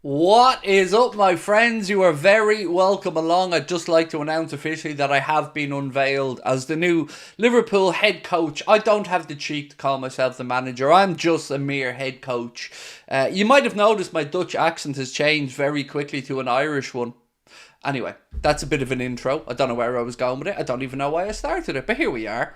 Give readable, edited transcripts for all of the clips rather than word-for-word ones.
What is up, my friends? You are very welcome along. I'd just like to announce officially that I have been unveiled as the new Liverpool head coach. I don't have the cheek to call myself the manager. I'm just a mere head coach. You might have noticed my Dutch accent has changed very quickly to an Irish one. Anyway, that's a bit of an intro. I don't know where I was going with it. I don't even know why I started it, but here we are.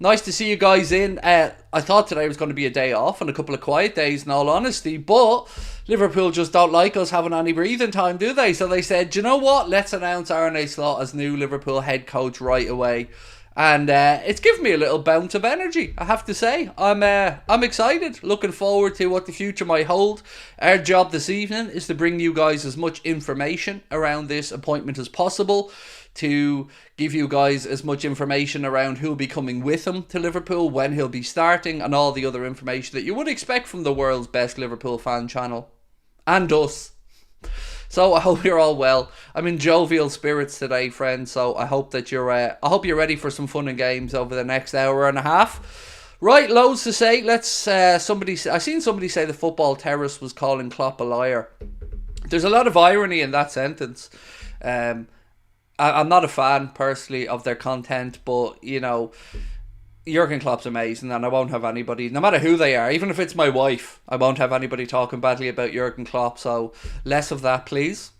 Nice to see you guys in. I thought today was going to be a day off and a couple of quiet days in all honesty, but Liverpool just don't like us having any breathing time, do they? So they said, you know what, let's announce Arne Slot as new Liverpool head coach right away. And it's given me a little bounce of energy, I have to say. I'm excited, looking forward to what the future might hold. Our job this evening is to bring you guys as much information around this appointment as possible, to give you guys as much information around who'll be coming with him to Liverpool, when he'll be starting, and all the other information that you would expect from the world's best Liverpool fan channel. And us. So I hope you're all well. I'm in jovial spirits today, friends. So I hope that I hope you're ready for some fun and games over the next hour and a half. Right, loads to say. I seen somebody say the football terrorist was calling Klopp a liar. There's a lot of irony in that sentence. I'm not a fan personally of their content, but you know, Jurgen Klopp's amazing, and I won't have anybody, no matter who they are, even if it's my wife, I won't have anybody talking badly about Jurgen Klopp, so less of that, please.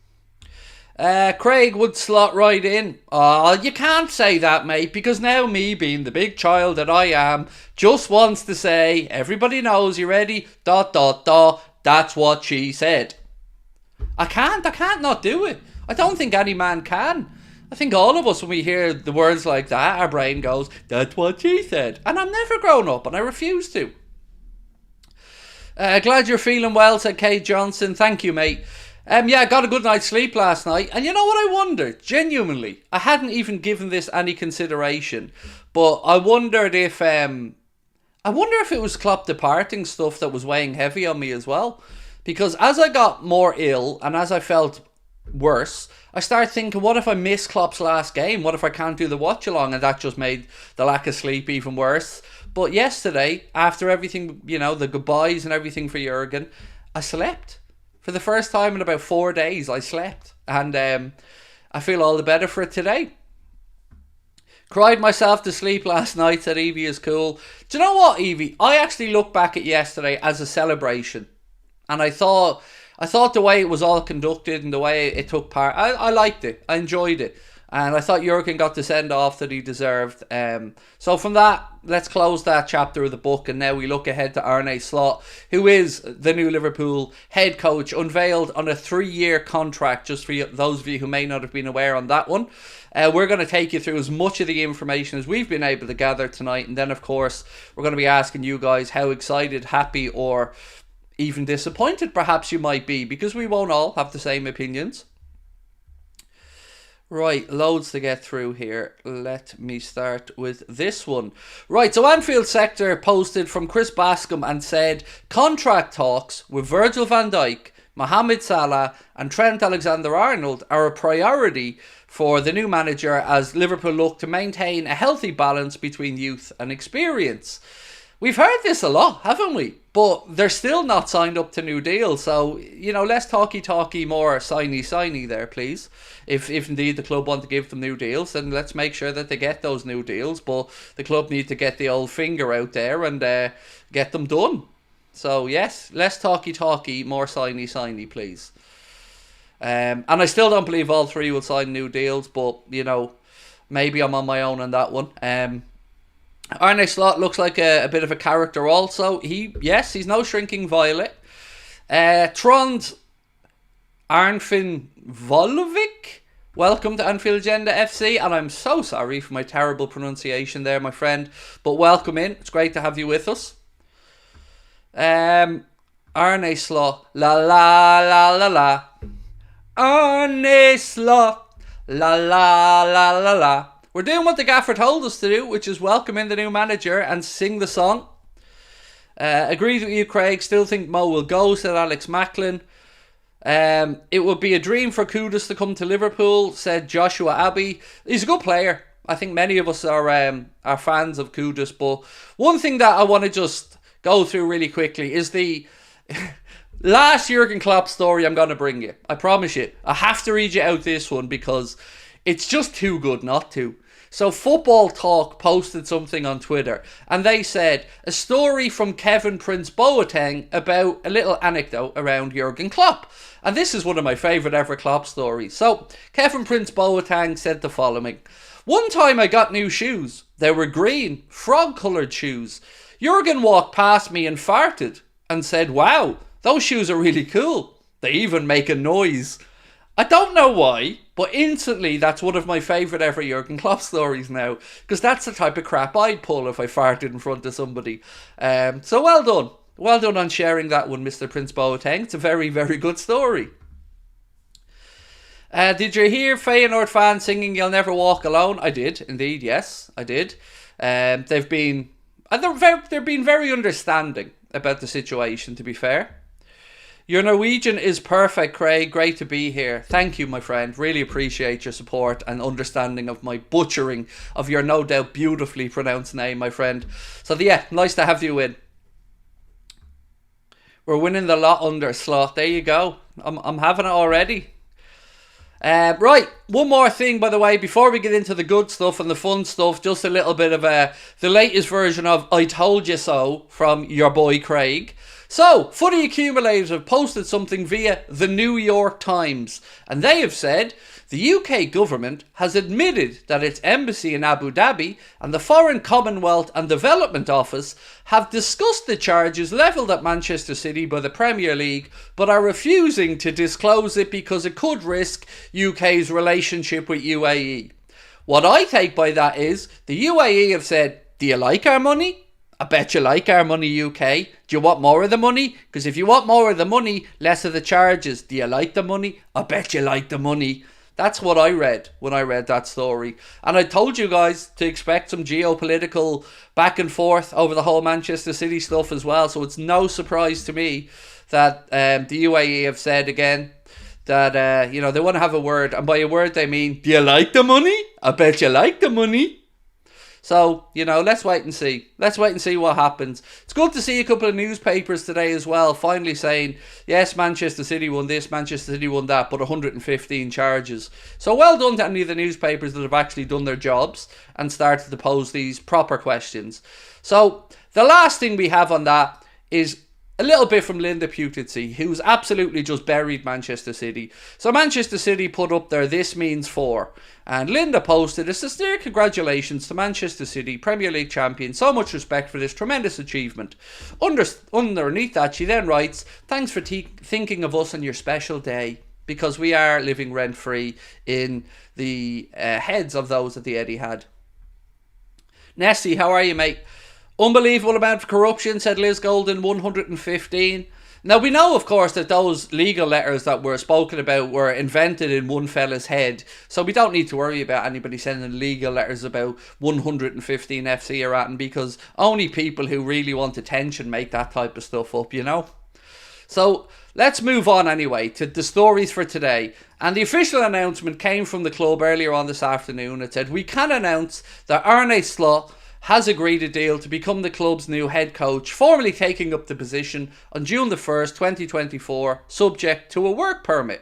Craig would slot right in. Oh, you can't say that, mate, because now me, being the big child that I am, just wants to say, everybody knows, you ready? ... That's what she said. I can't not do it. I don't think any man can. I think all of us, when we hear the words like that, our brain goes, that's what she said. And I'm never grown up, and I refuse to. Glad you're feeling well, said Kate Johnson. Thank you, mate. Yeah, I got a good night's sleep last night. And you know what I wondered? Genuinely, I hadn't even given this any consideration. But I wondered if it was Klopp departing stuff that was weighing heavy on me as well. Because as I got more ill, and as I felt worse, I started thinking, what if I miss Klopp's last game? What if I can't do the watch along? And that just made the lack of sleep even worse. But yesterday, after everything, you know, the goodbyes and everything for Jurgen, I slept. For the first time in about 4 days, I slept. And I feel all the better for it today. Cried myself to sleep last night, said Evie is cool. Do you know what, Evie? I actually looked back at yesterday as a celebration. And I thought the way it was all conducted and the way it took part, I liked it. I enjoyed it. And I thought Jurgen got the send-off that he deserved. So from that, let's close that chapter of the book. And now we look ahead to Arne Slot, who is the new Liverpool head coach, unveiled on a 3-year contract, just for those of you who may not have been aware on that one. We're going to take you through as much of the information as we've been able to gather tonight. And then, of course, we're going to be asking you guys how excited, happy, or even disappointed perhaps you might be, because we won't all have the same opinions. Right, loads to get through here. Let me start with this one. Right, so Anfield Sector posted from Chris Bascom and said, contract talks with Virgil van Dijk, Mohamed Salah and Trent Alexander-Arnold are a priority for the new manager as Liverpool look to maintain a healthy balance between youth and experience. We've heard this a lot, haven't we? But they're still not signed up to new deals. So, you know, less talky, more signy there, please. If indeed the club want to give them new deals, then let's make sure that they get those new deals. But the club need to get the old finger out there and get them done. So, yes, less talky, more signy, please. And I still don't believe all three will sign new deals. But, you know, maybe I'm on my own on that one. Arne Slot looks like a bit of a character also. He's no shrinking violet. Trond Arnfinn Volvik, welcome to Anfield Agenda FC. And I'm so sorry for my terrible pronunciation there, my friend. But welcome in. It's great to have you with us. Arne Slot, la la la la la. Arne Slot, la la la la la. We're doing what the gaffer told us to do, which is welcome in the new manager and sing the song. Agreed with you, Craig. Still think Mo will go, said Alex Macklin. It would be a dream for Kudus to come to Liverpool, said Joshua Abbey. He's a good player. I think many of us are fans of Kudus. But one thing that I want to just go through really quickly is the Last Jurgen Klopp story I'm going to bring you. I promise you. I have to read you out this one because it's just too good not to. So Football Talk posted something on Twitter and they said a story from Kevin Prince Boateng about a little anecdote around Jurgen Klopp. And this is one of my favourite ever Klopp stories. So Kevin Prince Boateng said the following. One time I got new shoes. They were green, frog-coloured shoes. Jurgen walked past me and farted and said, wow, those shoes are really cool. They even make a noise. I don't know why, but instantly that's one of my favourite ever Jurgen Klopp stories now. Because that's the type of crap I'd pull if I farted in front of somebody. So well done. Well done on sharing that one, Mr. Prince Boateng. It's a very, very good story. Did you hear Feyenoord fans singing You'll Never Walk Alone? I did, indeed, yes, I did. They've been very understanding about the situation, to be fair. Your Norwegian is perfect, Craig. Great to be here. Thank you, my friend. Really appreciate your support and understanding of my butchering of your no doubt beautifully pronounced name, my friend. So yeah, nice to have you in. We're winning the lot under Slot. There you go. I'm having it already. Right, one more thing, by the way, before we get into the good stuff and the fun stuff, just a little bit of the latest version of I Told You So from your boy Craig. So, Footy Accumulated have posted something via the New York Times, and they have said the UK government has admitted that its embassy in Abu Dhabi and the Foreign Commonwealth and Development Office have discussed the charges levelled at Manchester City by the Premier League, but are refusing to disclose it because it could risk UK's relationship with UAE. What I take by that is the UAE have said, do you like our money? I bet you like our money, UK. Do you want more of the money? Because if you want more of the money, less of the charges. Do you like the money? I bet you like the money. That's what I read when I read that story. And I told you guys to expect some geopolitical back and forth over the whole Manchester City stuff as well. So it's no surprise to me that the UAE have said again that, they want to have a word. And by a word, they mean, do you like the money? I bet you like the money. So, let's wait and see. Let's wait and see what happens. It's good to see a couple of newspapers today as well, finally saying, yes, Manchester City won this, Manchester City won that, but 115 charges. So well done to any of the newspapers that have actually done their jobs and started to pose these proper questions. So, the last thing we have on that is a little bit from Linda Putitsy, who's absolutely just buried Manchester City. So Manchester City put up there, this means 4. And Linda posted a sincere congratulations to Manchester City, Premier League champion. So much respect for this tremendous achievement. Underneath that, she then writes, thanks for thinking of us on your special day, because we are living rent-free in the heads of those that the Etihad. Nessie, how are you, mate? Unbelievable amount of corruption, said Liz Golden, 115. Now, we know, of course, that those legal letters that were spoken about were invented in one fella's head. So we don't need to worry about anybody sending legal letters about 115 FC erratum, because only people who really want attention make that type of stuff up, So let's move on anyway to the stories for today. And the official announcement came from the club earlier on this afternoon. It said, we can announce that Arne Slot has agreed a deal to become the club's new head coach, formally taking up the position on June the 1st, 2024, subject to a work permit.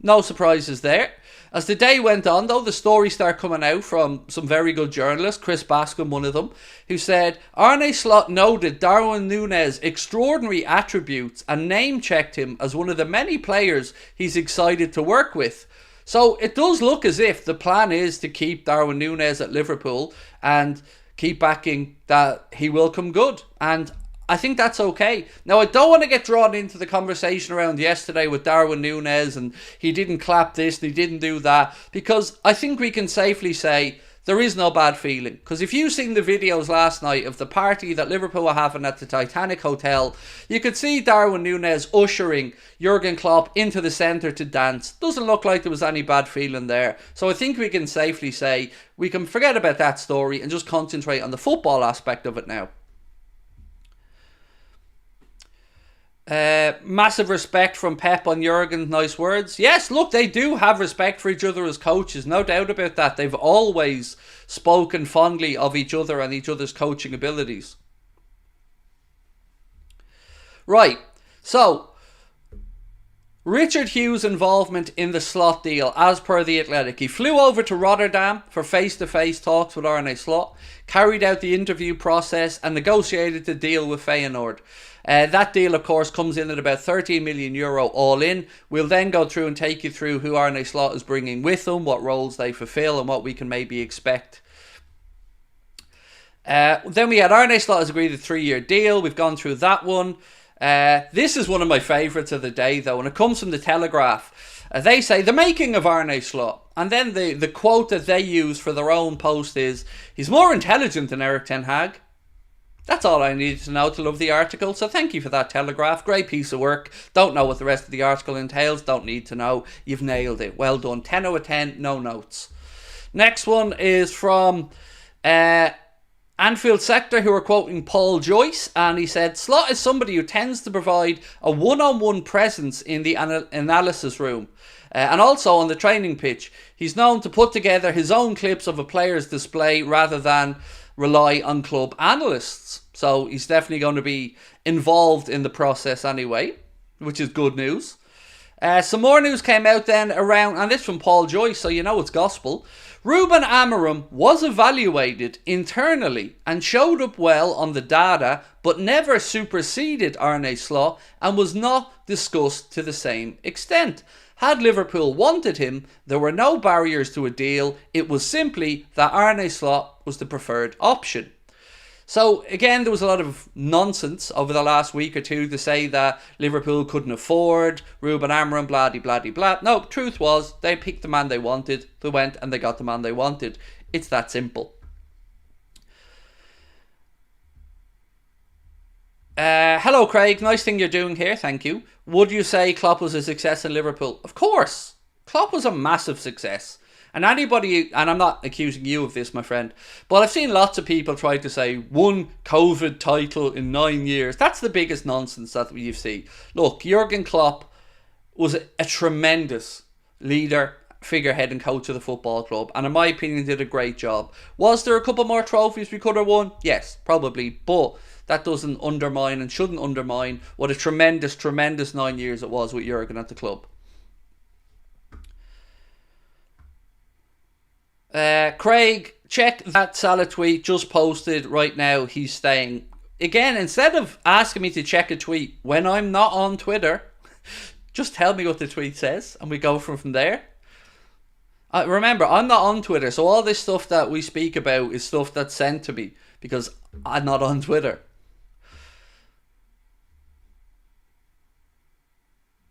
No surprises there. As the day went on, though, the stories start coming out from some very good journalists, Chris Bascom, one of them, who said Arne Slot noted Darwin Núñez's extraordinary attributes and name-checked him as one of the many players he's excited to work with. So it does look as if the plan is to keep Darwin Núñez at Liverpool and keep backing that he will come good. And I think that's okay. Now, I don't want to get drawn into the conversation around yesterday with Darwin Núñez and he didn't clap this and he didn't do that, because I think we can safely say there is no bad feeling. Because if you've seen the videos last night of the party that Liverpool were having at the Titanic Hotel, you could see Darwin Núñez ushering Jurgen Klopp into the centre to dance. Doesn't look like there was any bad feeling there. So I think we can safely say we can forget about that story and just concentrate on the football aspect of it now. Massive respect from Pep on Jurgen, nice words. Yes, look, they do have respect for each other as coaches, no doubt about that. They've always spoken fondly of each other and each other's coaching abilities. Right, So, Richard Hughes' involvement in the Slot deal, as per The Athletic. He flew over to Rotterdam for face-to-face talks with Arne Slot, carried out the interview process and negotiated the deal with Feyenoord. That deal, of course, comes in at about €13 million all in. We'll then go through and take you through who Arne Slot is bringing with them, what roles they fulfill and what we can maybe expect. Then we had Arne Slot has agreed a 3-year deal. We've gone through that one. This is one of my favourites of the day, though, and it comes from the Telegraph. They say, the making of Arne Slot. And then the quote that they use for their own post is, he's more intelligent than Erik ten Hag. That's all I needed to know to love the article, so thank you for that, Telegraph. Great piece of work. Don't know what the rest of the article entails, don't need to know. You've nailed it. Well done. 10 out of 10, no notes. Next one is from Anfield Sector, who are quoting Paul Joyce, and he said, Slot is somebody who tends to provide a one-on-one presence in the analysis room and also on the training pitch. He's known to put together his own clips of a player's display rather than rely on club analysts. So he's definitely going to be involved in the process anyway, which is good news. Some more news came out then around, and this from Paul Joyce, so you know it's gospel. Ruben Amorim was evaluated internally and showed up well on the data, but never superseded Arne Slot and was not discussed to the same extent. Had Liverpool wanted him, there were no barriers to a deal. It was simply that Arne Slot was the preferred option. So again, there was a lot of nonsense over the last week or two to say that Liverpool couldn't afford Ruben Amorim, blah, blah, blah, blah. No, truth was, they picked the man they wanted. They went and they got the man they wanted. It's that simple. Hello, Craig. Nice thing you're doing here. Thank you. Would you say Klopp was a success in Liverpool? Of course. Klopp was a massive success. And anybody, and I'm not accusing you of this, my friend, but I've seen lots of people try to say one COVID title in 9 years. That's the biggest nonsense that you see. Look, Jurgen Klopp was a tremendous leader, figurehead and coach of the football club, and in my opinion did a great job. Was there a couple more trophies we could have won? Yes, probably, but that doesn't undermine and shouldn't undermine what a tremendous, tremendous 9 years it was with Jurgen at the club. Craig, check that Salah tweet just posted right now. He's saying, again, instead of asking me to check a tweet when I'm not on Twitter, just tell me what the tweet says and we go from there. Remember, I'm not on Twitter, so all this stuff that we speak about is stuff that's sent to me because I'm not on Twitter.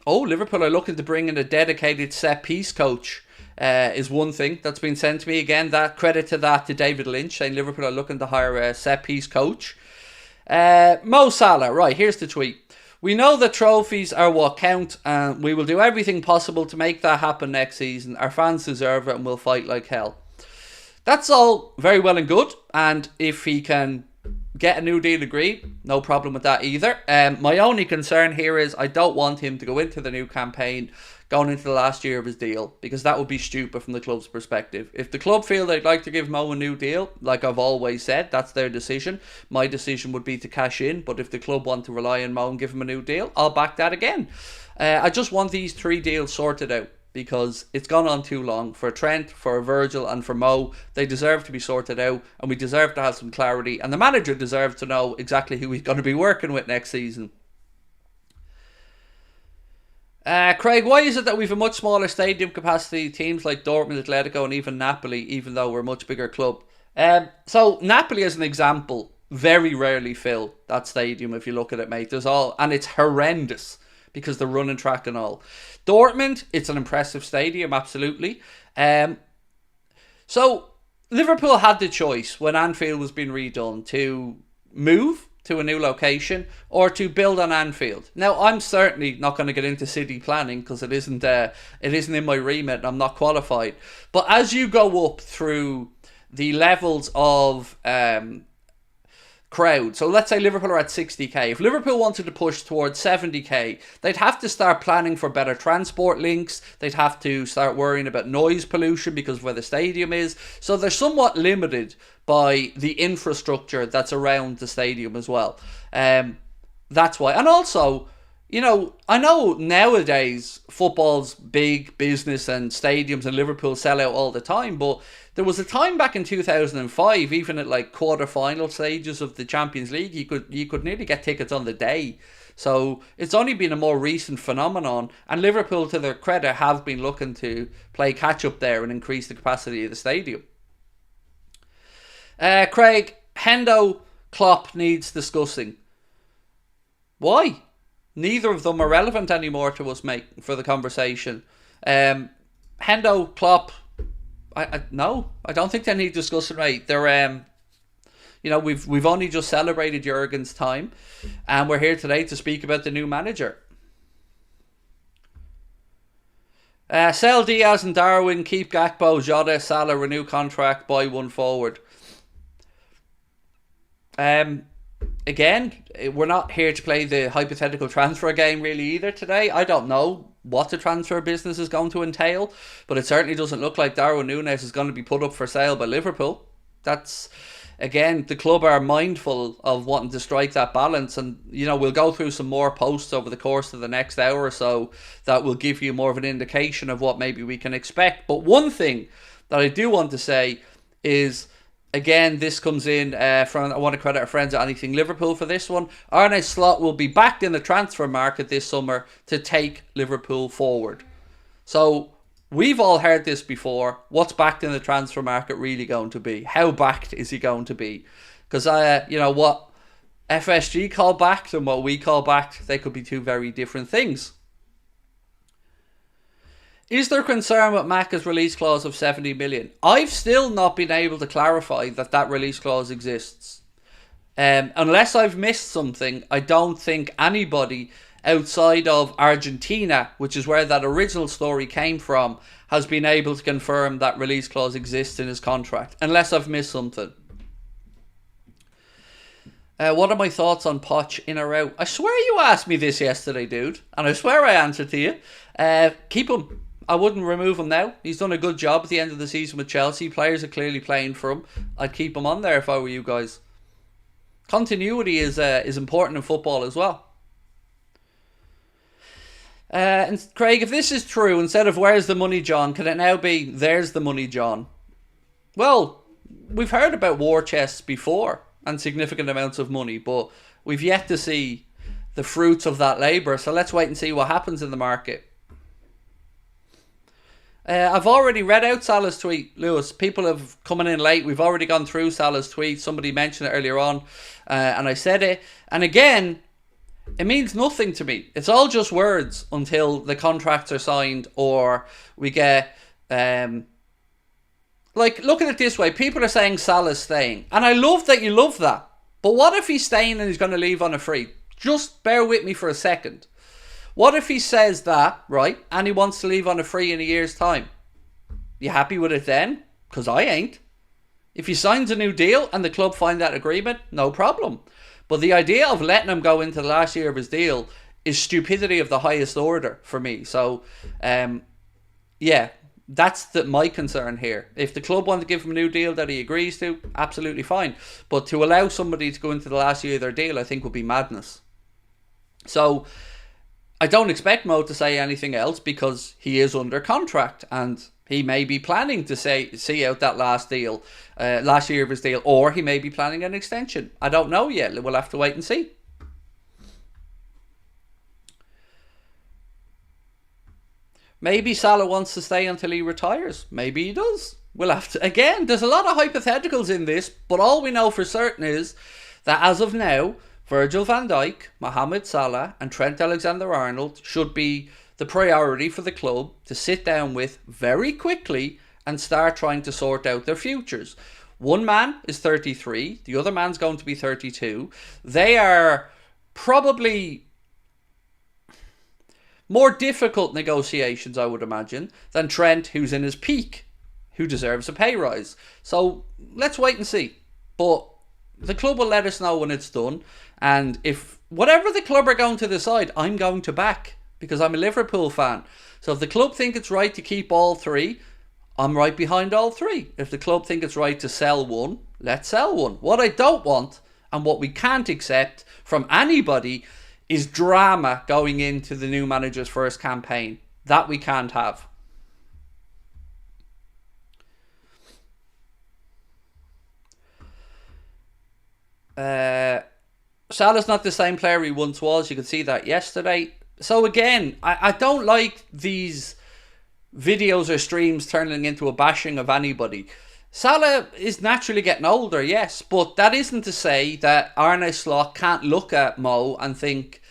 Oh, Liverpool are looking to bring in a dedicated set-piece coach. Is one thing that's been sent to me. Again, that credit to that to David Lynch, saying Liverpool are looking to hire a set-piece coach. Mo Salah, right, here's the tweet. We know that trophies are what count, and we will do everything possible to make that happen next season. Our fans deserve it and we'll fight like hell. That's all very well and good, and if he can get a new deal agreed, no problem with that either. My only concern here is I don't want him to go into the new campaign going into the last year of his deal, because that would be stupid from the club's perspective. If the club feel they'd like to give Mo a new deal, like I've always said, that's their decision. My decision would be to cash in, but if the club want to rely on Mo and give him a new deal, I'll back that again. I just want these 3 deals sorted out, because it's gone on too long. For Trent, for Virgil and for Mo, they deserve to be sorted out, and we deserve to have some clarity, and the manager deserves to know exactly who he's going to be working with next season. Craig, why is it that we've a much smaller stadium capacity, teams like Dortmund, Atletico and even Napoli, even though we're a much bigger club? So Napoli, as an example, very rarely fill that stadium if you look at it, mate. And it's horrendous because the running track and all. Dortmund, it's an impressive stadium, absolutely. So Liverpool had the choice when Anfield was being redone to move to a new location or to build on Anfield. Now, I'm certainly not going to get into city planning because it isn't in my remit and I'm not qualified. But as you go up through the levels of crowd, so let's say Liverpool are at 60k. If Liverpool wanted to push towards 70k, they'd have to start planning for better transport links. They'd have to start worrying about noise pollution because of where the stadium is. So they're somewhat limited by the infrastructure that's around the stadium as well. That's why. And also, I know nowadays football's big business and stadiums and Liverpool sell out all the time, but there was a time back in 2005, even at like quarter-final stages of the Champions League, you could nearly get tickets on the day. So it's only been a more recent phenomenon, and Liverpool, to their credit, have been looking to play catch-up there and increase the capacity of the stadium. Craig, Hendo, Klopp needs discussing. Why? Neither of them are relevant anymore to us, mate, for the conversation. Hendo, Klopp, no, I don't think they need discussing, mate. They're, we've only just celebrated Jurgen's time, and we're here today to speak about the new manager. Sell Diaz and Darwin, keep Gakpo, Jota, Salah, renew contract, buy one forward. Again, we're not here to play the hypothetical transfer game really either today. I don't know what the transfer business is going to entail, but it certainly doesn't look like Darwin Núñez is going to be put up for sale by Liverpool. That's, again, the club are mindful of wanting to strike that balance, and we'll go through some more posts over the course of the next hour or so that will give you more of an indication of what maybe we can expect. But one thing that I do want to say is, again, this comes in from, I want to credit our friends at Anything Liverpool for this one. Arne Slot will be backed in the transfer market this summer to take Liverpool forward. So we've all heard this before. What's backed in the transfer market really going to be? How backed is he going to be? Because what FSG call backed and what we call backed, they could be two very different things. Is there concern with Macca's release clause of 70 million? I've still not been able to clarify that release clause exists. Unless I've missed something, I don't think anybody outside of Argentina, which is where that original story came from, has been able to confirm that release clause exists in his contract. Unless I've missed something. What are my thoughts on Poch, in or out? I swear you asked me this yesterday, dude. And I swear I answered to you. Keep him. I wouldn't remove him now. He's done a good job at the end of the season with Chelsea. Players are clearly playing for him. I'd keep him on there if I were you guys. Continuity is important in football as well. And Craig, if this is true, instead of where's the money, John, can it now be there's the money, John? Well, we've heard about war chests before and significant amounts of money, but we've yet to see the fruits of that labour. So let's wait and see what happens in the market. I've already read out Salah's tweet, Lewis. People have coming in late. We've already gone through Salah's tweet. Somebody mentioned it earlier on, and I said it. And again, it means nothing to me. It's all just words until the contracts are signed or we get... look at it this way. People are saying Salah's staying. And I love that you love that. But what if he's staying and he's going to leave on a free? Just bear with me for a second. What if he says that, right, and he wants to leave on a free in a year's time? You happy with it then? Because I ain't. If he signs a new deal and the club find that agreement, no problem. But the idea of letting him go into the last year of his deal is stupidity of the highest order for me. So, that's my concern here. If the club want to give him a new deal that he agrees to, absolutely fine. But to allow somebody to go into the last year of their deal, I think would be madness. So I don't expect Mo to say anything else because he is under contract and he may be planning to see out that last year of his deal, or he may be planning an extension. I don't know yet. We'll have to wait and see. Maybe Salah wants to stay until he retires. Maybe he does. We'll have to... Again, there's a lot of hypotheticals in this, but all we know for certain is that as of now, Virgil van Dijk, Mohamed Salah and Trent Alexander-Arnold should be the priority for the club to sit down with very quickly and start trying to sort out their futures. One man is 33, the other man's going to be 32. They are probably more difficult negotiations, I would imagine, than Trent, who's in his peak, who deserves a pay rise. So let's wait and see. But the club will let us know when it's done. And if whatever the club are going to decide, I'm going to back because I'm a Liverpool fan. So if the club think it's right to keep all three, I'm right behind all three. If the club think it's right to sell one, let's sell one. What I don't want and what we can't accept from anybody is drama going into the new manager's first campaign. That we can't have. Salah's not the same player he once was. You could see that yesterday. So again, I don't like these videos or streams turning into a bashing of anybody. Salah is naturally getting older, yes, but that isn't to say that Arne Slot can't look at Mo and think,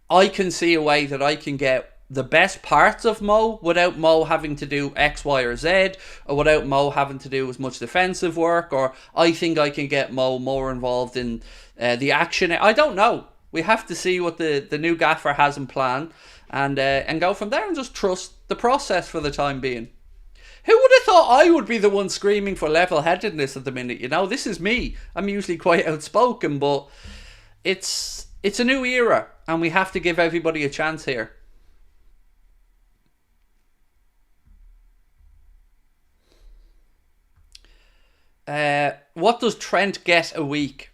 I can see a way that I can get the best parts of Mo without Mo having to do X, Y, or Z, or without Mo having to do as much defensive work, or I think I can get Mo more involved in the action. I don't know. We have to see what the new gaffer has in plan and go from there and just trust the process for the time being. Who would have thought I would be the one screaming for level-headedness at the minute? You know, this is me. I'm usually quite outspoken, but it's a new era, and we have to give everybody a chance here. What does Trent get a week?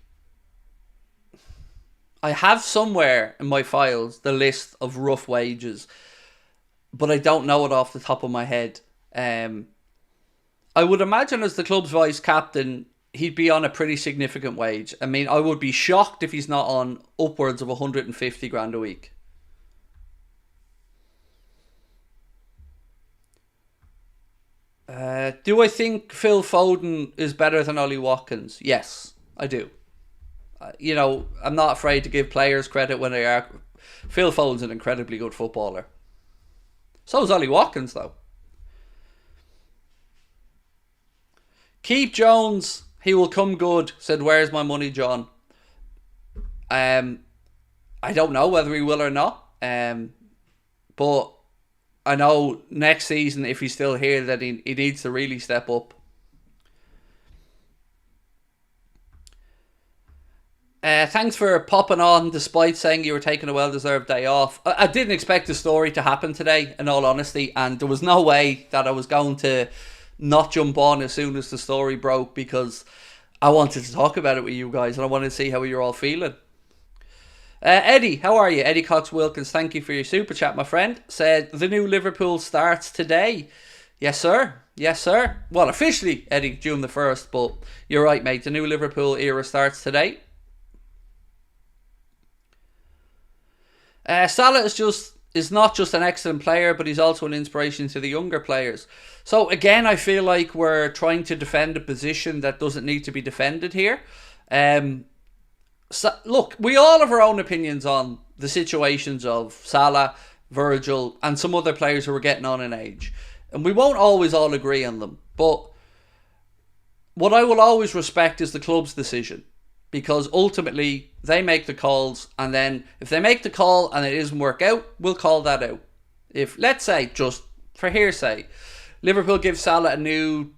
I have somewhere in my files the list of rough wages, but I don't know it off the top of my head. I would imagine as the club's vice captain, he'd be on a pretty significant wage. I mean, I would be shocked if he's not on upwards of 150 grand a week. Do I think Phil Foden is better than Ollie Watkins? Yes, I do. You know, I'm not afraid to give players credit when they are. Phil Foden's an incredibly good footballer. So is Ollie Watkins, though. Keep Jones, he will come good, said, where's my money, John? I don't know whether he will or not. But I know next season, if he's still here, that he needs to really step up. Thanks for popping on despite saying you were taking a well-deserved day off. I didn't expect the story to happen today, in all honesty, and there was no way that I was going to not jump on as soon as the story broke, because I wanted to talk about it with you guys and I wanted to see how you're all feeling. Eddie, how are you? Eddie Cox Wilkins, thank you for your super chat, my friend. Said the new Liverpool starts today. Yes, sir. Yes, sir. Well, officially, Eddie, June the 1st, but you're right, mate. The new Liverpool era starts today. Salah is not just an excellent player, but he's also an inspiration to the younger players. So again, I feel like we're trying to defend a position that doesn't need to be defended here. So, look, we all have our own opinions on the situations of Salah, Virgil, and some other players who are getting on in age. And we won't always all agree on them. But what I will always respect is the club's decision. Because ultimately, they make the calls, and then if they make the call and it doesn't work out, we'll call that out. If, let's say, just for hearsay, Liverpool gives Salah a new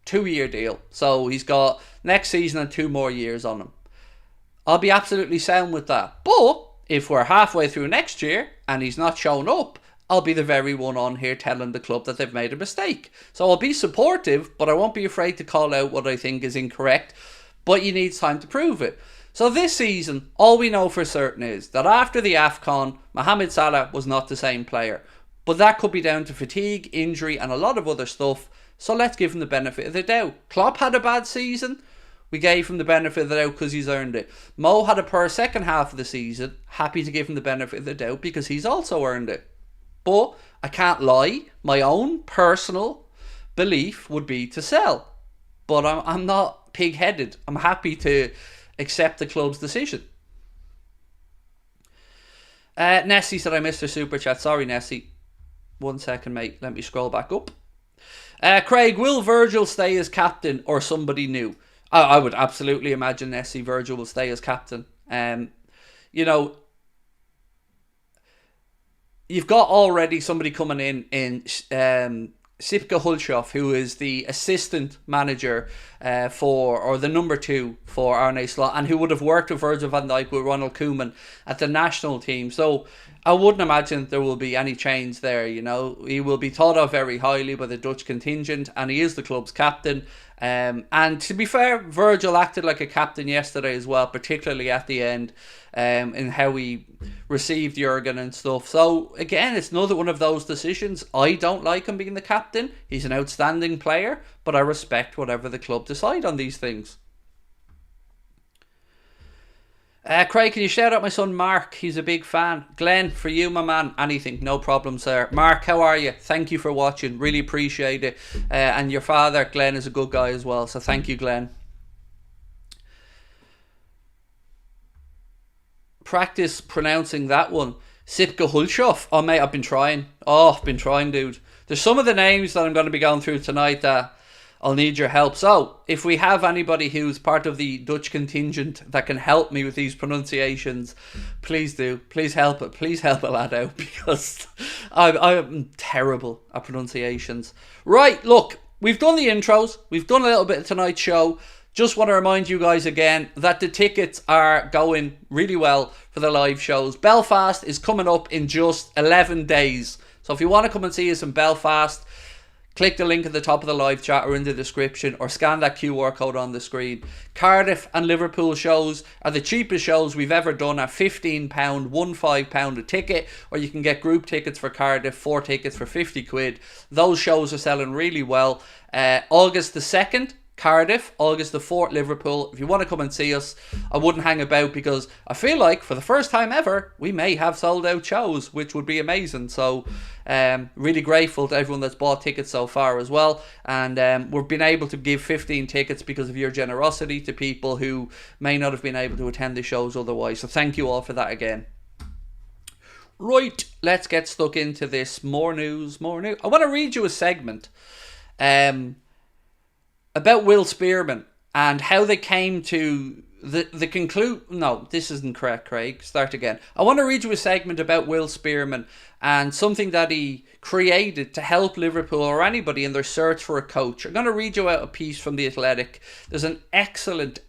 2-year deal, so he's got next season and 2 more years on him, I'll be absolutely sound with that. But if we're halfway through next year and he's not showing up, I'll be the very one on here telling the club that they've made a mistake. So I'll be supportive, but I won't be afraid to call out what I think is incorrect. But you need time to prove it. So this season, all we know for certain is that after the AFCON, Mohamed Salah was not the same player. But that could be down to fatigue, injury, and a lot of other stuff. So let's give him the benefit of the doubt. Klopp had a bad season. We gave him the benefit of the doubt because he's earned it. Mo had a poor second half of the season. Happy to give him the benefit of the doubt because he's also earned it. But I can't lie. My own personal belief would be to sell. But I'm not pig-headed. I'm happy to accept the club's decision. Nessie said I missed her super chat. Sorry, Nessie. 1 second, mate. Let me scroll back up. Craig, will Virgil stay as captain or somebody new? I would absolutely imagine Nessie Virgil will stay as captain. You know, you've got already somebody coming in Sipka Hulshoff, who is the assistant manager or the number 2 for Arne Slot, and who would have worked with Virgil van Dijk, with Ronald Koeman at the national team. So I wouldn't imagine there will be any change there. You know, he will be thought of very highly by the Dutch contingent, and he is the club's captain. And to be fair, Virgil acted like a captain yesterday as well, particularly at the end, in how he received Jurgen and stuff. So again, it's another one of those decisions. I don't like him being the captain. He's an outstanding player, but I respect whatever the club decide on these things. Craig, can you shout out my son Mark? He's a big fan. Glenn, for you, my man, anything, no problem, sir. Mark, how are you? Thank you for watching. Really appreciate it. And your father, Glenn, is a good guy as well. So thank you, Glenn. Practice pronouncing that one. Sitka Hulshoff. Oh, mate, I've been trying. Oh, I've been trying, dude. There's some of the names that I'm going to be going through tonight that I'll need your help. So, if we have anybody who's part of the Dutch contingent that can help me with these pronunciations, please do. Please help it. Please help a lad out, because I'm terrible at pronunciations. Right, look, we've done the intros. We've done a little bit of tonight's show. Just want to remind you guys again that the tickets are going really well for the live shows. Belfast is coming up in just 11 days. So if you want to come and see us in Belfast, click the link at the top of the live chat or in the description, or scan that QR code on the screen. Cardiff and Liverpool shows are the cheapest shows we've ever done at £15, £15 a ticket, or you can get group tickets for Cardiff, 4 tickets for 50 quid. Those shows are selling really well. August the 2nd, Cardiff, August the 4th, Liverpool. If you want to come and see us, I wouldn't hang about, because I feel like for the first time ever, we may have sold out shows, which would be amazing. So really grateful to everyone that's bought tickets so far as well. And we've been able to give 15 tickets because of your generosity to people who may not have been able to attend the shows otherwise. So thank you all for that again. Right, let's get stuck into this. More news. I want to read you a segment about Will Spearman and how they came to the conclude. No, this isn't correct, Craig. Start again. I want to read you a segment about Will Spearman and something that he created to help Liverpool or anybody in their search for a coach. I'm going to read you out a piece from The Athletic. There's an excellent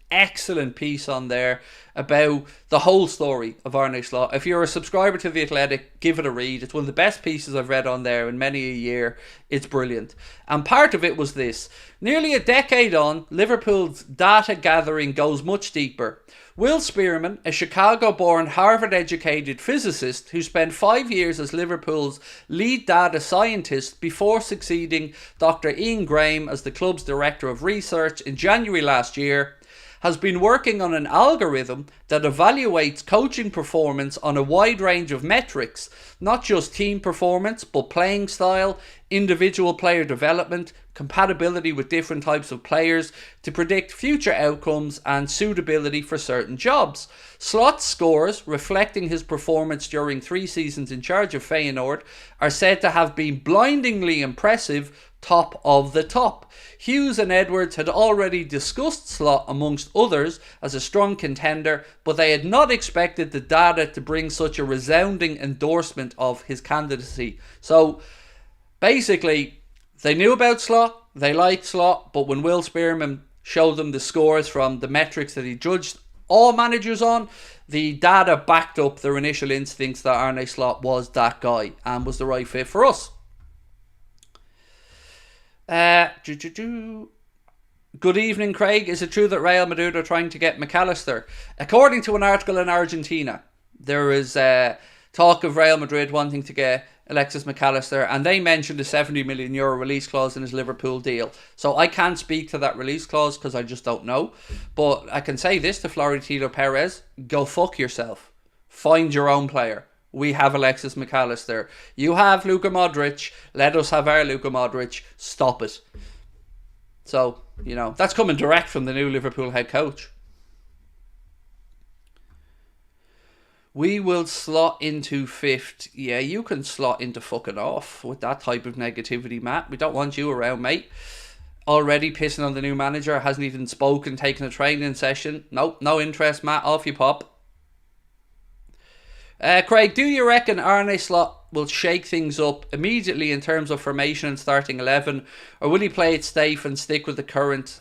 piece on there about the whole story of Arne Slot. If you're a subscriber to The Athletic, give it a read. It's one of the best pieces I've read on there in many a year. It's brilliant. And part of it was this. Nearly a decade on, Liverpool's data gathering goes much deeper. Will Spearman, a Chicago-born, Harvard-educated physicist who spent 5 years as Liverpool's lead data scientist before succeeding Dr. Ian Graham as the club's director of research in January last year, has been working on an algorithm that evaluates coaching performance on a wide range of metrics, not just team performance, but playing style, individual player development, compatibility with different types of players, to predict future outcomes and suitability for certain jobs. Slot's scores, reflecting his performance during 3 seasons in charge of Feyenoord, are said to have been blindingly impressive, top of the top. Hughes and Edwards had already discussed Slot amongst others as a strong contender, but they had not expected the data to bring such a resounding endorsement of his candidacy. So basically, they knew about Slot, they liked Slot, but when Will Spearman showed them the scores from the metrics that he judged all managers on, the data backed up their initial instincts that Arne Slot was that guy and was the right fit for us. Good evening, Craig. Is it true that Real Madrid are trying to get McAllister? According to an article in Argentina, there is talk of Real Madrid wanting to get Alexis McAllister, and they mentioned a €70 million release clause in his Liverpool deal. So I can't speak to that release clause because I just don't know. But I can say this to Florentino Perez: go fuck yourself. Find your own player. We have Alexis McAllister. You have Luka Modric. Let us have our Luka Modric. Stop it. So, you know, that's coming direct from the new Liverpool head coach. We will slot into 5th. Yeah, you can slot into fucking off with that type of negativity, Matt. We don't want you around, mate. Already pissing on the new manager. Hasn't even spoken, taken a training session. Nope, no interest, Matt. Off you pop. Craig, do you reckon Arne Slot will shake things up immediately in terms of formation and starting 11, or will he play it safe and stick with the current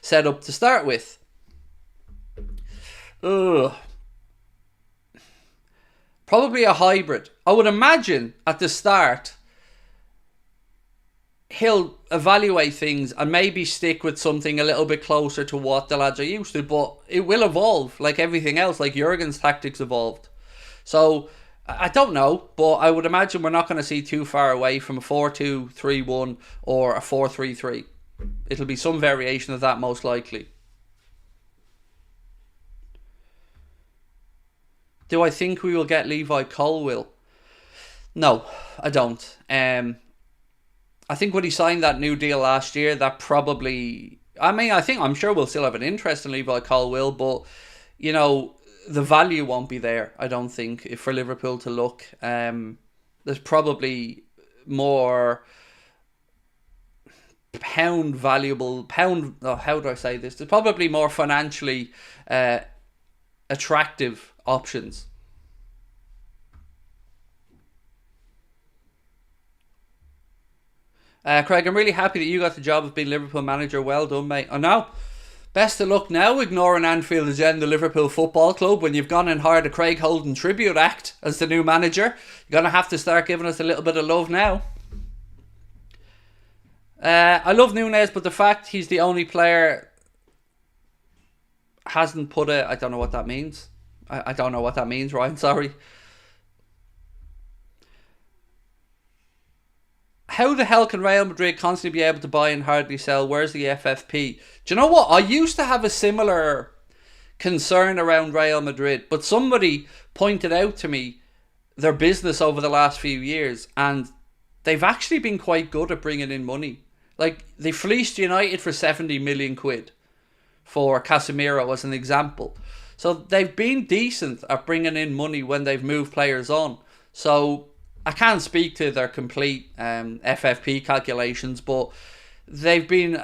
setup to start with? Probably a hybrid. I would imagine at the start he'll evaluate things and maybe stick with something a little bit closer to what the lads are used to, but it will evolve like everything else, like Jurgen's tactics evolved. So I don't know, but I would imagine we're not going to see too far away from a 4-2-3-1 or a 4-3-3. It'll be some variation of that most likely. Do I think we will get Levi Colwill? No, I don't. I think when he signed that new deal last year, that probably... I'm sure we'll still have an interest in Levi Colwill, but, you know, the value won't be there, I don't think, if for Liverpool to look. There's probably more how do I say this? There's probably more financially attractive options. Craig, I'm really happy that you got the job of being Liverpool manager. Well done, mate. I know. Best of luck now ignoring Anfield Agenda Liverpool Football Club when you've gone and hired a Craig Houlden tribute act as the new manager. You're going to have to start giving us a little bit of love now. I love Núñez, but the fact he's the only player hasn't put it... I don't know what that means. I don't know what that means, Ryan. Sorry. How the hell can Real Madrid constantly be able to buy and hardly sell? Where's the FFP? Do you know what? I used to have a similar concern around Real Madrid, but somebody pointed out to me their business over the last few years, and they've actually been quite good at bringing in money. Like, they fleeced United for 70 million quid for Casemiro as an example. So they've been decent at bringing in money when they've moved players on. So I can't speak to their complete FFP calculations, but they've been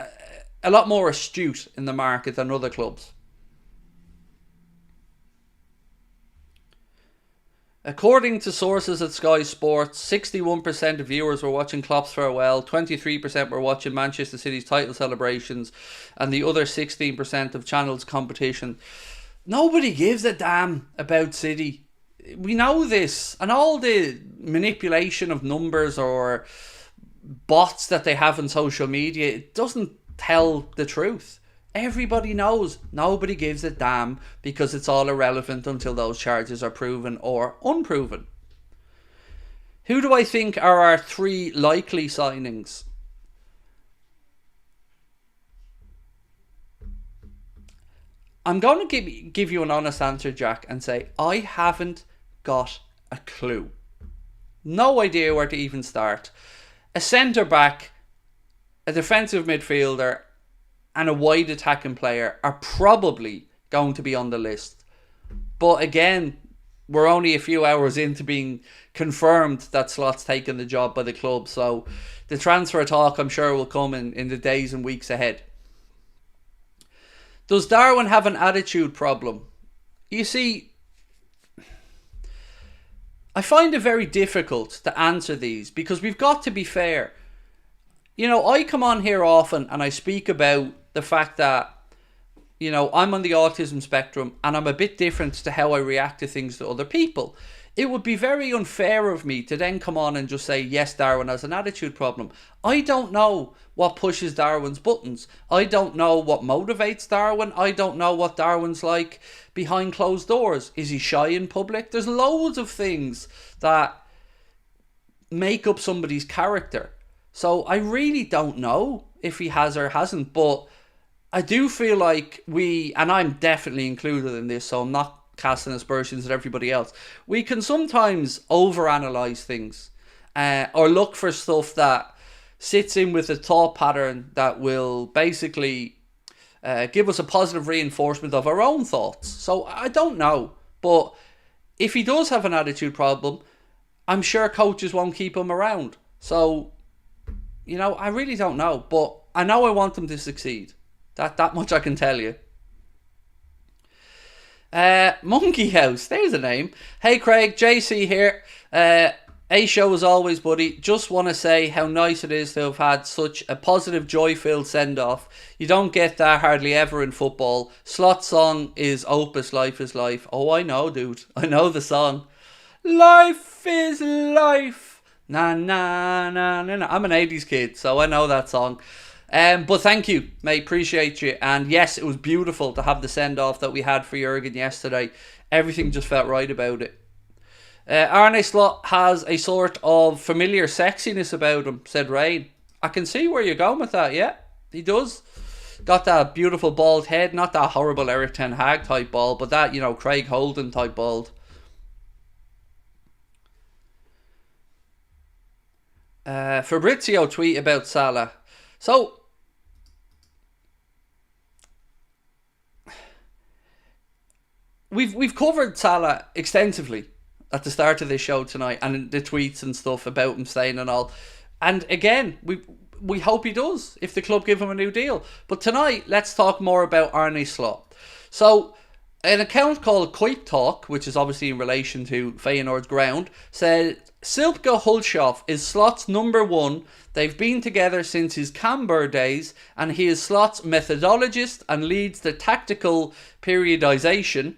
a lot more astute in the market than other clubs. According to sources at Sky Sports, 61% of viewers were watching Klopp's farewell, 23% were watching Manchester City's title celebrations, and the other 16% of channels competition. Nobody gives a damn about City. We know this, and all the manipulation of numbers or bots that they have on social media, it doesn't tell the truth. Everybody knows. Nobody gives a damn because it's all irrelevant until those charges are proven or unproven. Who do I think are our three likely signings? I'm going to give you an honest answer, Jack, and say I haven't got a clue. No idea where to even start. A centre-back, a defensive midfielder, and a wide attacking player are probably going to be on the list. But again, we're only a few hours into being confirmed that Slot's taken the job by the club. So the transfer talk, I'm sure, will come in the days and weeks ahead. Does Darwin have an attitude problem? You see, I find it very difficult to answer these because we've got to be fair. You know, I come on here often and I speak about the fact that, you know, I'm on the autism spectrum and I'm a bit different to how I react to things to other people. It would be very unfair of me to then come on and just say, yes, Darwin has an attitude problem. I don't know what pushes Darwin's buttons. I don't know what motivates Darwin. I don't know what Darwin's like behind closed doors. Is he shy in public? There's loads of things that make up somebody's character. So I really don't know if he has or hasn't, but I do feel like and I'm definitely included in this, so I'm not casting aspersions at everybody else. We can sometimes overanalyze things or look for stuff that sits in with a thought pattern that will basically give us a positive reinforcement of our own thoughts. So I don't know, but if he does have an attitude problem, I'm sure coaches won't keep him around. So, you know, I really don't know, but I know I want him to succeed. That much I can tell you. Monkey House, there's a name. Hey Craig, JC here. A show as always, buddy. Just want to say how nice it is to have had such a positive, joy-filled send-off. You don't get that hardly ever in football. Slot's song is Opus, Life is Life. Oh, I know, dude. I know the song. Life is life. Na na na na na. I'm an 80s kid, so I know that song. But thank you, mate. Appreciate you. And yes, it was beautiful to have the send off that we had for Jurgen yesterday. Everything just felt right about it. Arne Slot has a sort of familiar sexiness about him, said Rain. I can see where you're going with that, yeah. He does. Got that beautiful bald head, not that horrible Eric Ten Hag type bald, but that, Craig Houlden type bald. Fabrizio tweet about Salah. So, we've covered Salah extensively at the start of this show tonight, and the tweets and stuff about him staying and all. And again, we hope he does if the club give him a new deal. But tonight, let's talk more about Arne Slot. So, an account called Quite Talk, which is obviously in relation to Feyenoord's ground, said Silke Hulshoff is Slot's number one. They've been together since his Camber days, and he is Slot's methodologist and leads the tactical periodization.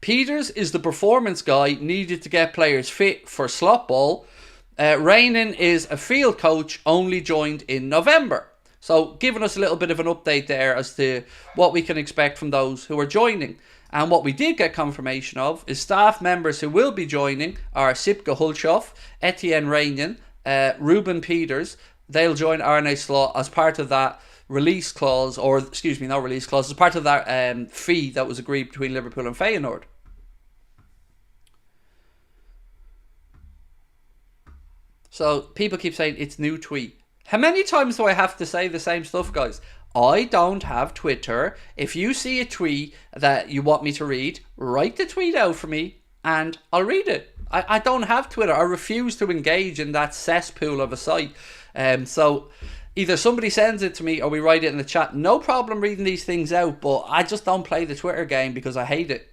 Peters is the performance guy needed to get players fit for slot ball. Rainin is a field coach, only joined in November. So giving us a little bit of an update there as to what we can expect from those who are joining. And what we did get confirmation of is staff members who will be joining are Sipke Hulshoff, Etienne Rainin, Ruben Peters. They'll join Arne Slot as part of that release clause, or excuse me, not release clause, as part of that fee that was agreed between Liverpool and Feyenoord. So people keep saying it's new tweet. How many times do I have to say the same stuff, guys? I don't have Twitter. If you see a tweet that you want me to read, write the tweet out for me and I'll read it. I don't have Twitter. I refuse to engage in that cesspool of a site. So either somebody sends it to me or we write it in the chat. No problem reading these things out, but I just don't play the Twitter game because I hate it.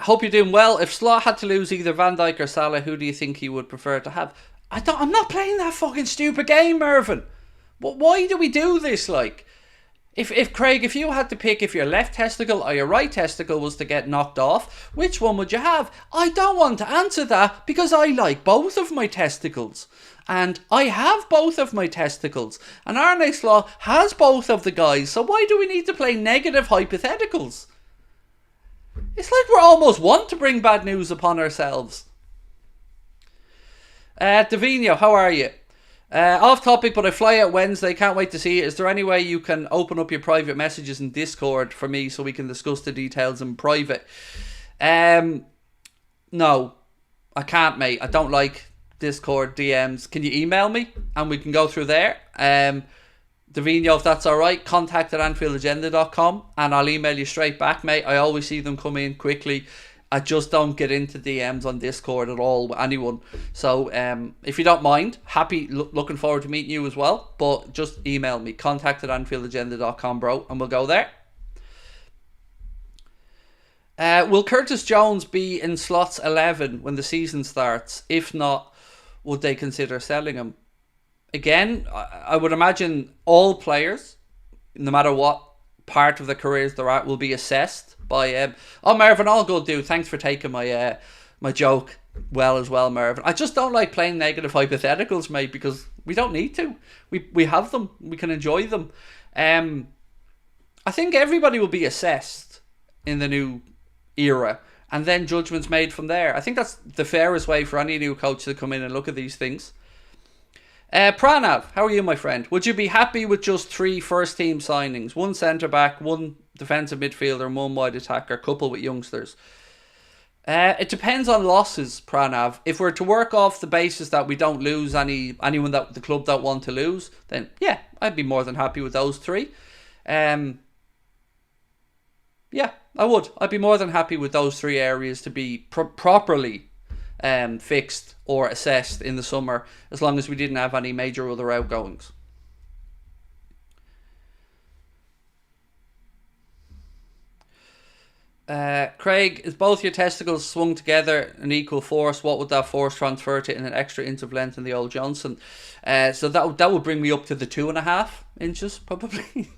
Hope you're doing well. If Slot had to lose either Van Dijk or Salah, who do you think he would prefer to have? I'm not playing that fucking stupid game, Mervyn. Why do we do this? Like, if Craig, if you had to pick if your left testicle or your right testicle was to get knocked off, which one would you have? I don't want to answer that because I like both of my testicles. And I have both of my testicles. And Arne Slot has both of the guys. So why do we need to play negative hypotheticals? It's like we're almost want to bring bad news upon ourselves. Davino, how are you? Off topic, but I fly out Wednesday. Can't wait to see it. Is there any way you can open up your private messages in Discord for me so we can discuss the details in private? No, I can't, mate. I don't like Discord DMs. Can you email me and we can go through there? Davino, if that's alright, contact at AnfieldAgenda.com and I'll email you straight back, mate. I always see them come in quickly. I just don't get into DMs on Discord at all with anyone. So if you don't mind, looking forward to meeting you as well. But just email me, contact at AnfieldAgenda.com, bro, and we'll go there. Will Curtis Jones be in Slot's 11 when the season starts? If not, would they consider selling him? Again, I would imagine all players, no matter what part of the careers they're at, will be assessed by... Mervyn, all good, dude. Thanks for taking my my joke as well, Mervyn. I just don't like playing negative hypotheticals, mate, because we don't need to. We have them. We can enjoy them. I think everybody will be assessed in the new era, and then judgments made from there. I think that's the fairest way for any new coach to come in and look at these things. Pranav, how are you, my friend? Would you be happy with just 3 first-team signings? 1 centre-back, 1 defensive midfielder, and 1 wide attacker, coupled with youngsters? It depends on losses, Pranav. If we're to work off the basis that we don't lose anyone that the club don't want to lose, then yeah, I'd be more than happy with those 3. Yeah, I would. I'd be more than happy with those 3 areas to be properly fixed or assessed in the summer, as long as we didn't have any major other outgoings. Craig, is both your testicles swung together in equal force? What would that force transfer to in an extra inch of length in the old Johnson? So that would bring me up to the 2.5 inches, probably.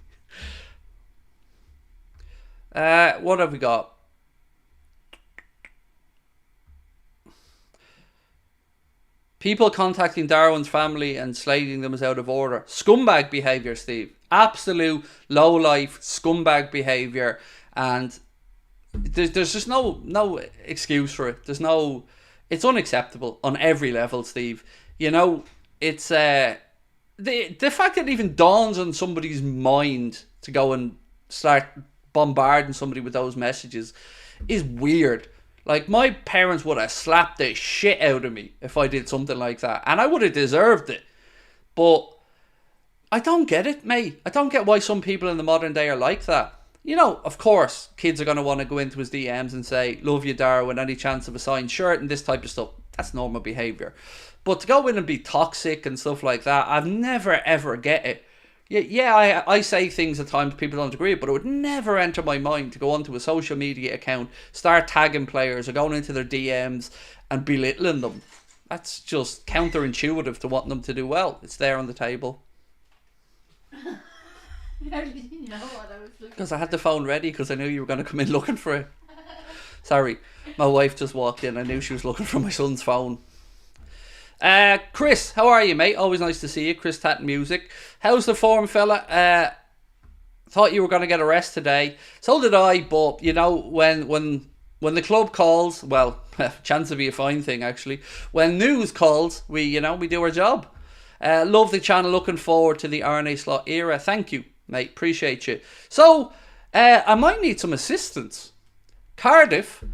What have we got? People contacting Darwin's family and slating them as out of order. Scumbag behaviour, Steve. Absolute low-life scumbag behaviour. And there's just no excuse for it. It's unacceptable on every level, Steve. You know, it's the fact that it even dawns on somebody's mind to go and start bombarding somebody with those messages is weird. Like, my parents would have slapped the shit out of me if I did something like that. And I would have deserved it. But I don't get it, mate. I don't get why some people in the modern day are like that. You know, of course, kids are going to want to go into his DMs and say, love you, Darwin, any chance of a signed shirt and this type of stuff. That's normal behaviour. But to go in and be toxic and stuff like that, I've never, ever get it. Yeah, I say things at times people don't agree, but it would never enter my mind to go onto a social media account, start tagging players or going into their DMs and belittling them. That's just counterintuitive to wanting them to do well. It's there on the table. How did you know what I was looking for? Because I had the phone ready because I knew you were going to come in looking for it. Sorry, my wife just walked in. I knew she was looking for my son's phone. Chris, how are you, mate? Always nice to see you. Chris Tatton Music. How's the form, fella? Thought you were going to get a rest today. So did I, but, you know, when the club calls, well, chance to be a fine thing, actually. When news calls, we do our job. Love the channel. Looking forward to the Arne Slot era. Thank you, mate. Appreciate you. So, I might need some assistance. Cardiff...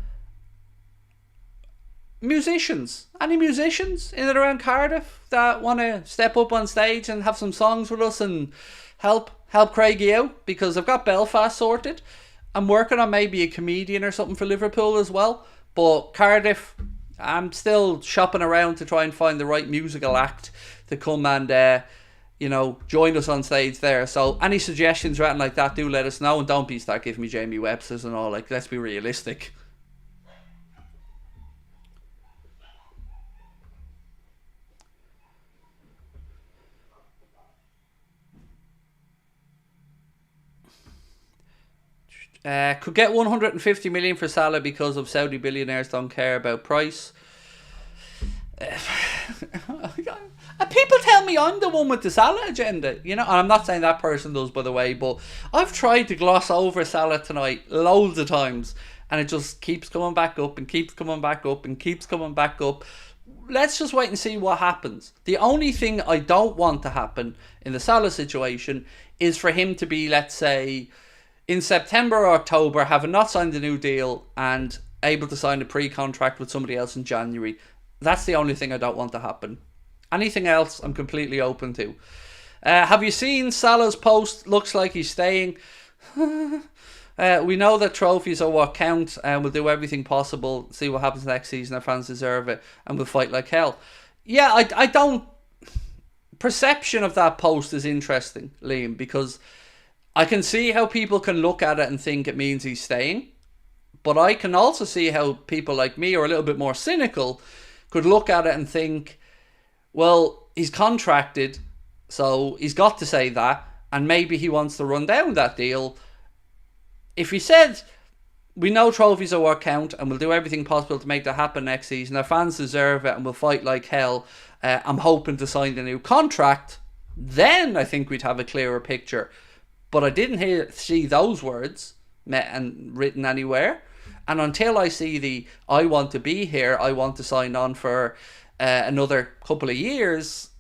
musicians. Any musicians in and around Cardiff that want to step up on stage and have some songs with us and help Craigie out? Because I've got Belfast sorted. I'm working on maybe a comedian or something for Liverpool as well. But Cardiff, I'm still shopping around to try and find the right musical act to come and join us on stage there. So any suggestions or anything like that, do let us know, and don't start giving me Jamie Webster's and all. Like, let's be realistic. Could get 150 million for Salah because of Saudi billionaires don't care about price. People tell me I'm the one with the Salah agenda, you know, and I'm not saying that person does, by the way, but I've tried to gloss over Salah tonight loads of times, and it just keeps coming back up and keeps coming back up and keeps coming back up. Let's just wait and see what happens. The only thing I don't want to happen in the Salah situation is for him to be, let's say, in September or October, having not signed a new deal and able to sign a pre-contract with somebody else in January. That's the only thing I don't want to happen. Anything else, I'm completely open to. Have you seen Salah's post? Looks like he's staying. We know that trophies are what count, and we'll do everything possible, see what happens next season. Our fans deserve it, and we'll fight like hell. Yeah, I don't... Perception of that post is interesting, Liam, because I can see how people can look at it and think it means he's staying. But I can also see how people like me, or a little bit more cynical, could look at it and think, well, he's contracted, so he's got to say that, and maybe he wants to run down that deal. If he said, we know trophies are what count, and we'll do everything possible to make that happen next season, our fans deserve it, and we'll fight like hell, I'm hoping to sign a new contract, then I think we'd have a clearer picture. But I didn't see those words and written anywhere. And until I see I want to be here, I want to sign on for another couple of years,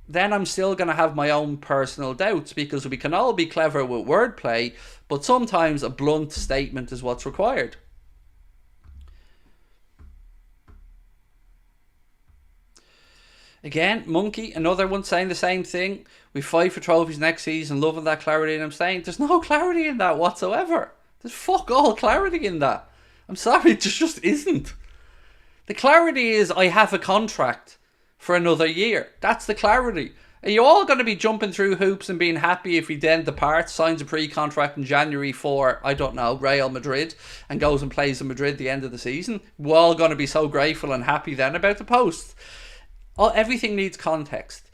then I'm still going to have my own personal doubts, because we can all be clever with wordplay, but sometimes a blunt statement is what's required. Again, Monkey, another one saying the same thing. We fight for trophies next season, loving that clarity, and I'm saying there's no clarity in that whatsoever. There's fuck all clarity in that. I'm sorry, it just isn't. The clarity is I have a contract for another year. That's the clarity. Are you all going to be jumping through hoops and being happy if he then departs, signs a pre-contract in January for, I don't know, Real Madrid, and goes and plays in Madrid at the end of the season? We're all going to be so grateful and happy then about the post. Everything needs context.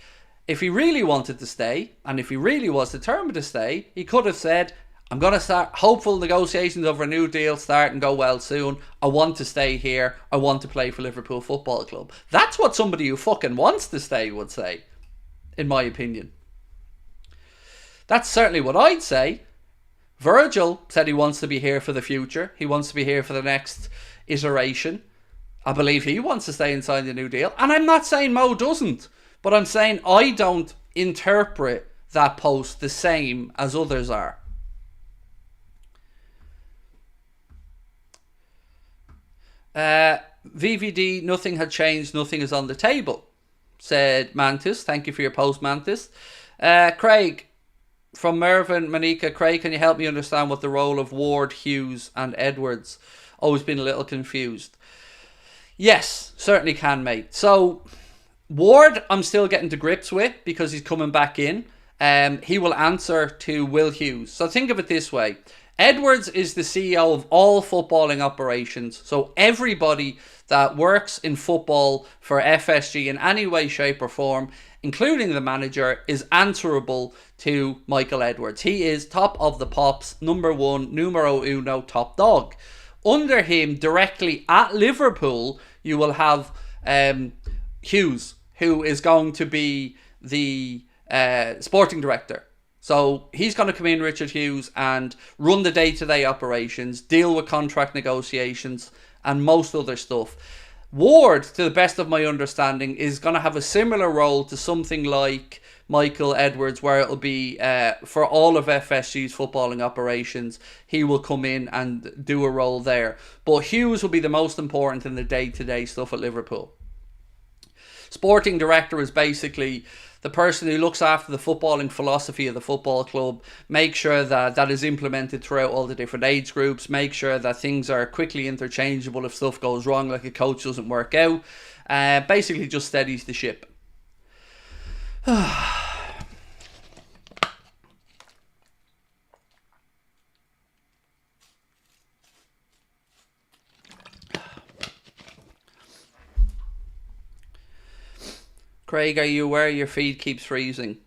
If he really wanted to stay, and if he really was determined to stay, he could have said, I'm going to start hopeful negotiations over a new deal start and go well soon. I want to stay here. I want to play for Liverpool Football Club. That's what somebody who fucking wants to stay would say, in my opinion. That's certainly what I'd say. Virgil said he wants to be here for the future. He wants to be here for the next iteration. I believe he wants to stay and sign the new deal. And I'm not saying Mo doesn't. But I'm saying I don't interpret that post the same as others are. VVD, nothing had changed, nothing is on the table, said Mantis. Thank you for your post, Mantis. Craig, from Mervyn Manika. Craig, can you help me understand what the role of Ward, Hughes and Edwards? Always been a little confused. Yes, certainly can, mate. So, Ward, I'm still getting to grips with because he's coming back in. He will answer to Will Hughes. So think of it this way. Edwards is the CEO of all footballing operations. So everybody that works in football for FSG in any way, shape or form, including the manager, is answerable to Michael Edwards. He is top of the pops, number one, numero uno, top dog. Under him, directly at Liverpool, you will have Hughes, who is going to be the sporting director. So he's going to come in, Richard Hughes, and run the day-to-day operations, deal with contract negotiations and most other stuff. Ward, to the best of my understanding, is going to have a similar role to something like Michael Edwards, where it'll be for all of FSG's footballing operations. He will come in and do a role there. But Hughes will be the most important in the day-to-day stuff at Liverpool. Sporting director is basically the person who looks after the footballing philosophy of the football club, make sure that that is implemented throughout all the different age groups, make sure that things are quickly interchangeable if stuff goes wrong, like a coach doesn't work out. Basically just steadies the ship. Craig, are you aware your feed keeps freezing?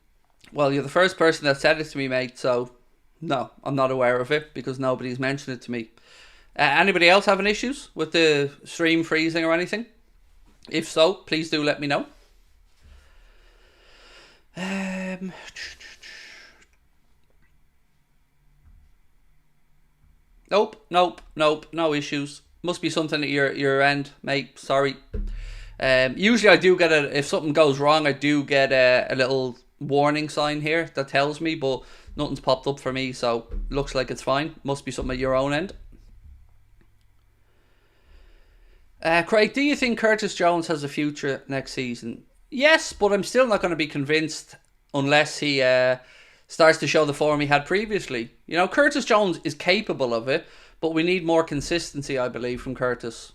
Well, you're the first person that said it to me, mate, so no, I'm not aware of it because nobody's mentioned it to me. Anybody else having issues with the stream freezing or anything? If so, please do let me know. Nope, no issues. Must be something at your end, mate, sorry. Usually I do get if something goes wrong, I do get a little warning sign here that tells me, but nothing's popped up for me, so looks like it's fine. Must be something at your own end. Craig, do you think Curtis Jones has a future next season? Yes, but I'm still not going to be convinced unless he starts to show the form he had previously. You know, Curtis Jones is capable of it, but we need more consistency, I believe, from Curtis.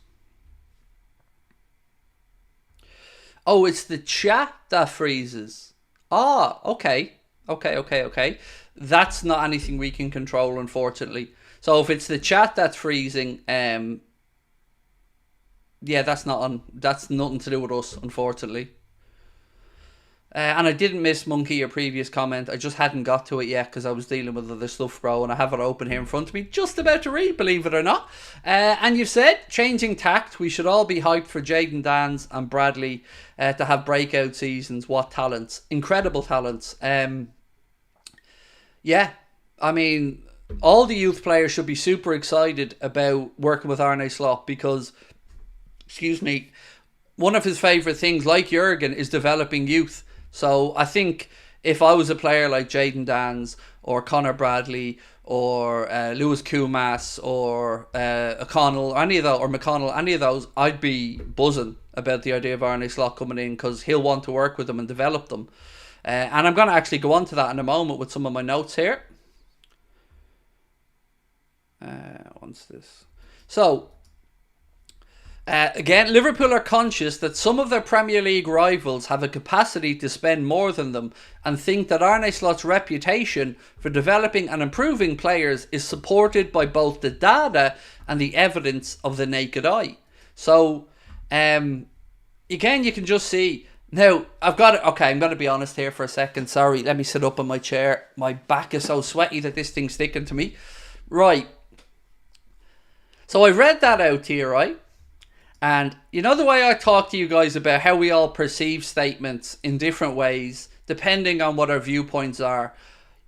Oh, it's the chat that freezes. Ah, okay. That's not anything we can control, unfortunately. So if it's the chat that's freezing, yeah, that's nothing to do with us, unfortunately. And I didn't miss Monkey, your previous comment. I just hadn't got to it yet because I was dealing with other stuff, bro. And I have it open here in front of me, just about to read, believe it or not. And you've said, changing tact, we should all be hyped for Jayden Danns and Bradley to have breakout seasons. What talents. Incredible talents. Yeah, I mean, all the youth players should be super excited about working with Arne Slot because, excuse me, one of his favourite things, like Jurgen, is developing youth. So I think if I was a player like Jayden Danns or Connor Bradley or Lewis Kumas or O'Connell, any of those, or McConnell, any of those, I'd be buzzing about the idea of Arne Slot coming in because he'll want to work with them and develop them. And I'm going to actually go on to that in a moment with some of my notes here. What's this? So, again, Liverpool are conscious that some of their Premier League rivals have a capacity to spend more than them and think that Arne Slot's reputation for developing and improving players is supported by both the data and the evidence of the naked eye. So, again, you can just see Now, I've got it. Okay, I'm going to be honest here for a second. Sorry, let me sit up in my chair. My back is so sweaty that this thing's sticking to me. Right. So I read that out to you, right? And you know the way I talk to you guys about how we all perceive statements in different ways, depending on what our viewpoints are.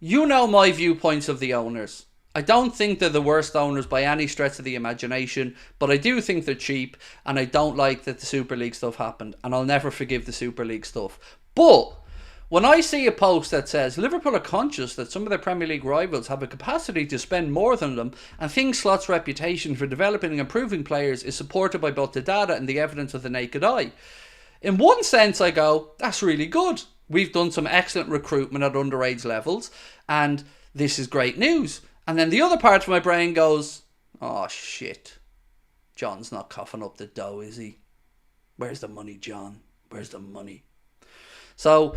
You know my viewpoints of the owners. I don't think they're the worst owners by any stretch of the imagination, but I do think they're cheap, and I don't like that the Super League stuff happened, and I'll never forgive the Super League stuff. But when I see a post that says Liverpool are conscious that some of their Premier League rivals have a capacity to spend more than them, and think Slot's reputation for developing and improving players is supported by both the data and the evidence of the naked eye, in one sense I go, that's really good. We've done some excellent recruitment at underage levels, and this is great news. And then the other part of my brain goes, oh shit, John's not coughing up the dough, is he? Where's the money, John? Where's the money? So,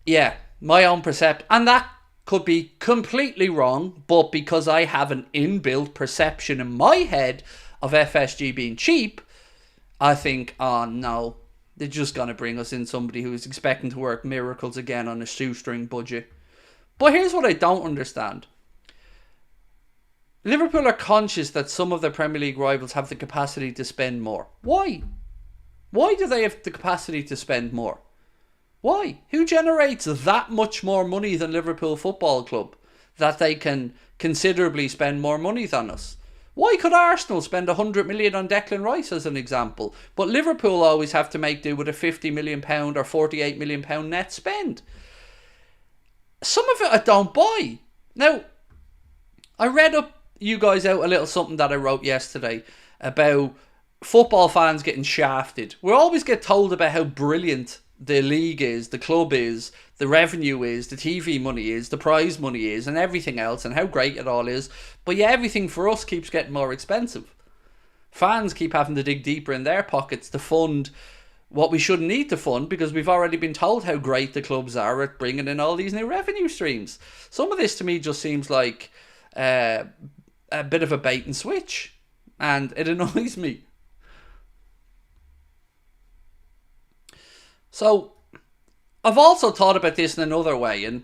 yeah, my own perception, and that could be completely wrong, but because I have an inbuilt perception in my head of FSG being cheap, I think, oh no, they're just going to bring us in somebody who is expecting to work miracles again on a shoestring budget. But here's what I don't understand. Liverpool are conscious that some of their Premier League rivals have the capacity to spend more. Why? Why do they have the capacity to spend more? Why? Who generates that much more money than Liverpool Football Club that they can considerably spend more money than us? Why could Arsenal spend 100 million on Declan Rice as an example, but Liverpool always have to make do with a £50 million or £48 million net spend? Some of it I don't buy. Now, I read up you guys out a little something that I wrote yesterday about football fans getting shafted. We always get told about how brilliant the league is, the club is, the revenue is, the TV money is, the prize money is, and everything else, and how great it all is. But yeah, everything for us keeps getting more expensive. Fans keep having to dig deeper in their pockets to fund what we shouldn't need to fund, because we've already been told how great the clubs are at bringing in all these new revenue streams. Some of this to me just seems like a bit of a bait and switch, and it annoys me. So I've also thought about this in another way, and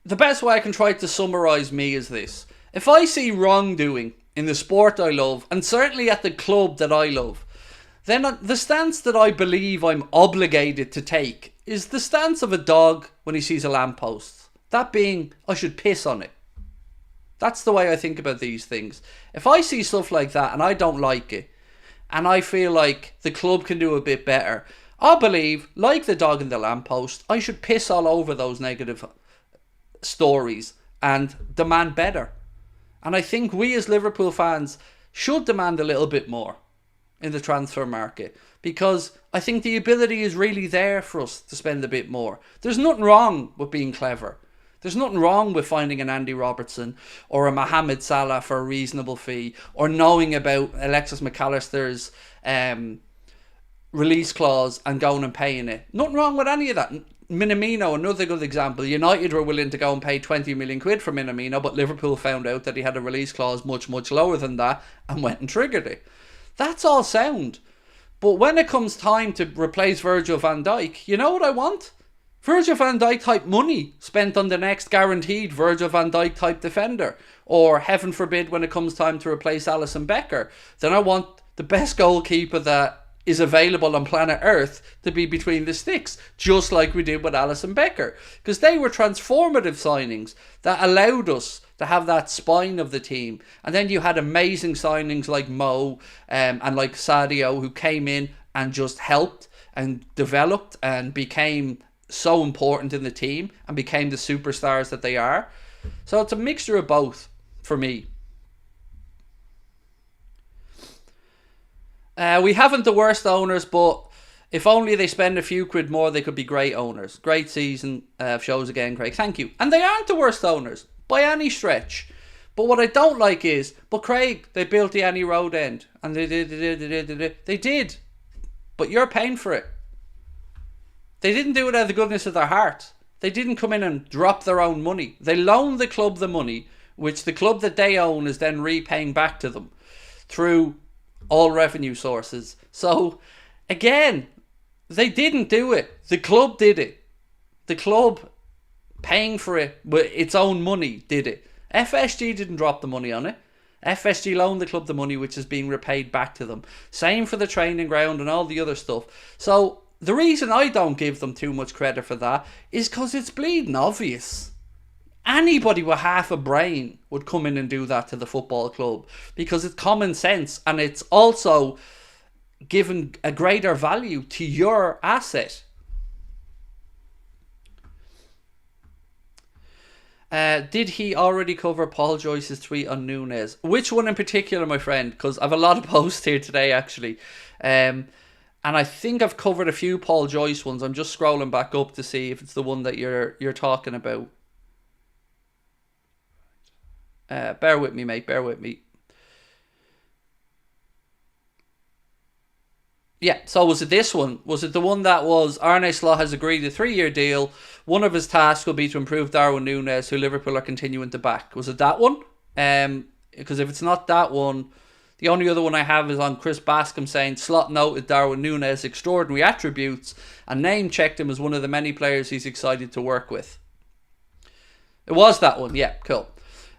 the best way I can try to summarise me is this. If I see wrongdoing in the sport I love, and certainly at the club that I love, then the stance that I believe I'm obligated to take is the stance of a dog when he sees a lamppost. That being, I should piss on it. That's the way I think about these things. If I see stuff like that and I don't like it, and I feel like the club can do a bit better, I believe, like the dog in the lamppost, I should piss all over those negative stories and demand better. And I think we as Liverpool fans should demand a little bit more in the transfer market, because I think the ability is really there for us to spend a bit more. There's nothing wrong with being clever. There's nothing wrong with finding an Andy Robertson or a Mohamed Salah for a reasonable fee, or knowing about Alexis McAllister's release clause and going and paying it. Nothing wrong with any of that. Minamino, another good example. United were willing to go and pay 20 million quid for Minamino, but Liverpool found out that he had a release clause much, much lower than that and went and triggered it. That's all sound. But when it comes time to replace Virgil van Dijk, you know what I want? Virgil van Dijk type money spent on the next guaranteed Virgil van Dijk type defender. Or, heaven forbid, when it comes time to replace Alisson Becker, then I want the best goalkeeper that is available on planet Earth to be between the sticks, just like we did with Alisson Becker. Because they were transformative signings that allowed us to have that spine of the team. And then you had amazing signings like Mo and like Sadio, who came in and just helped and developed and became so important in the team and became the superstars that they are. So it's a mixture of both for me. We haven't the worst owners, but if only they spend a few quid more, they could be great owners. Great season shows again, Craig. Thank you. And they aren't the worst owners by any stretch. But what I don't like is, but Craig, they built the Annie Road end. And they did. But you're paying for it. They didn't do it out of the goodness of their heart. They didn't come in and drop their own money. They loaned the club the money, which the club that they own is then repaying back to them through all revenue sources. So, again, They didn't do it. The club did it. The club, paying for it with its own money, did it. FSG didn't drop the money on it. FSG loaned the club the money, which is being repaid back to them. Same for the training ground and all the other stuff. So the reason I don't give them too much credit for that is because it's bleeding obvious. Anybody with half a brain would come in and do that to the football club because it's common sense, and it's also given a greater value to your asset. Did he already cover Paul Joyce's tweet on Nunes? Which one in particular, my friend? Because I have a lot of posts here today, actually. And I think I've covered a few Paul Joyce ones. I'm just scrolling back up to see if it's the one that you're talking about. Bear with me, mate. Bear with me. Yeah, so was it this one? Was it the one that was Arne Slot has agreed a 3-year deal? One of his tasks will be to improve Darwin Núñez, who Liverpool are continuing to back. Was it that one? Because if it's not that one, the only other one I have is on Chris Bascom saying Slot noted Darwin Núñez's extraordinary attributes and name-checked him as one of the many players he's excited to work with. It was that one. Yeah, cool.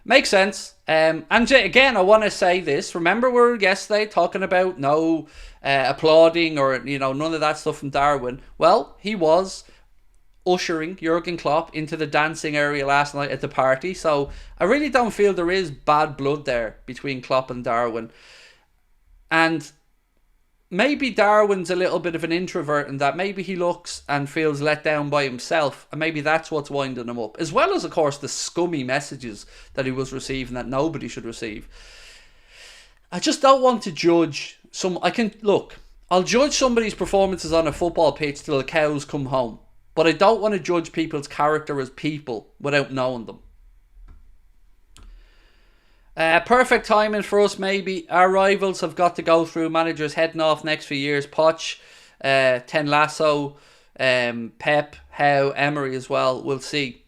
Makes sense. And again, I want to say this. Remember we were yesterday talking about no applauding or, none of that stuff from Darwin. Well, he was ushering Jurgen Klopp into the dancing area last night at the party. So I really don't feel there is bad blood there between Klopp and Darwin. And maybe Darwin's a little bit of an introvert in that maybe he looks and feels let down by himself, and maybe that's what's winding him up, as well as, of course, the scummy messages that he was receiving that nobody should receive. I just don't want to judge I'll judge somebody's performances on a football pitch till the cows come home, but I don't want to judge people's character as people without knowing them. Perfect timing for us, maybe. Our rivals have got to go through managers heading off next few years. Poch, Ten Lasso, Pep, Howe, Emery as well. We'll see.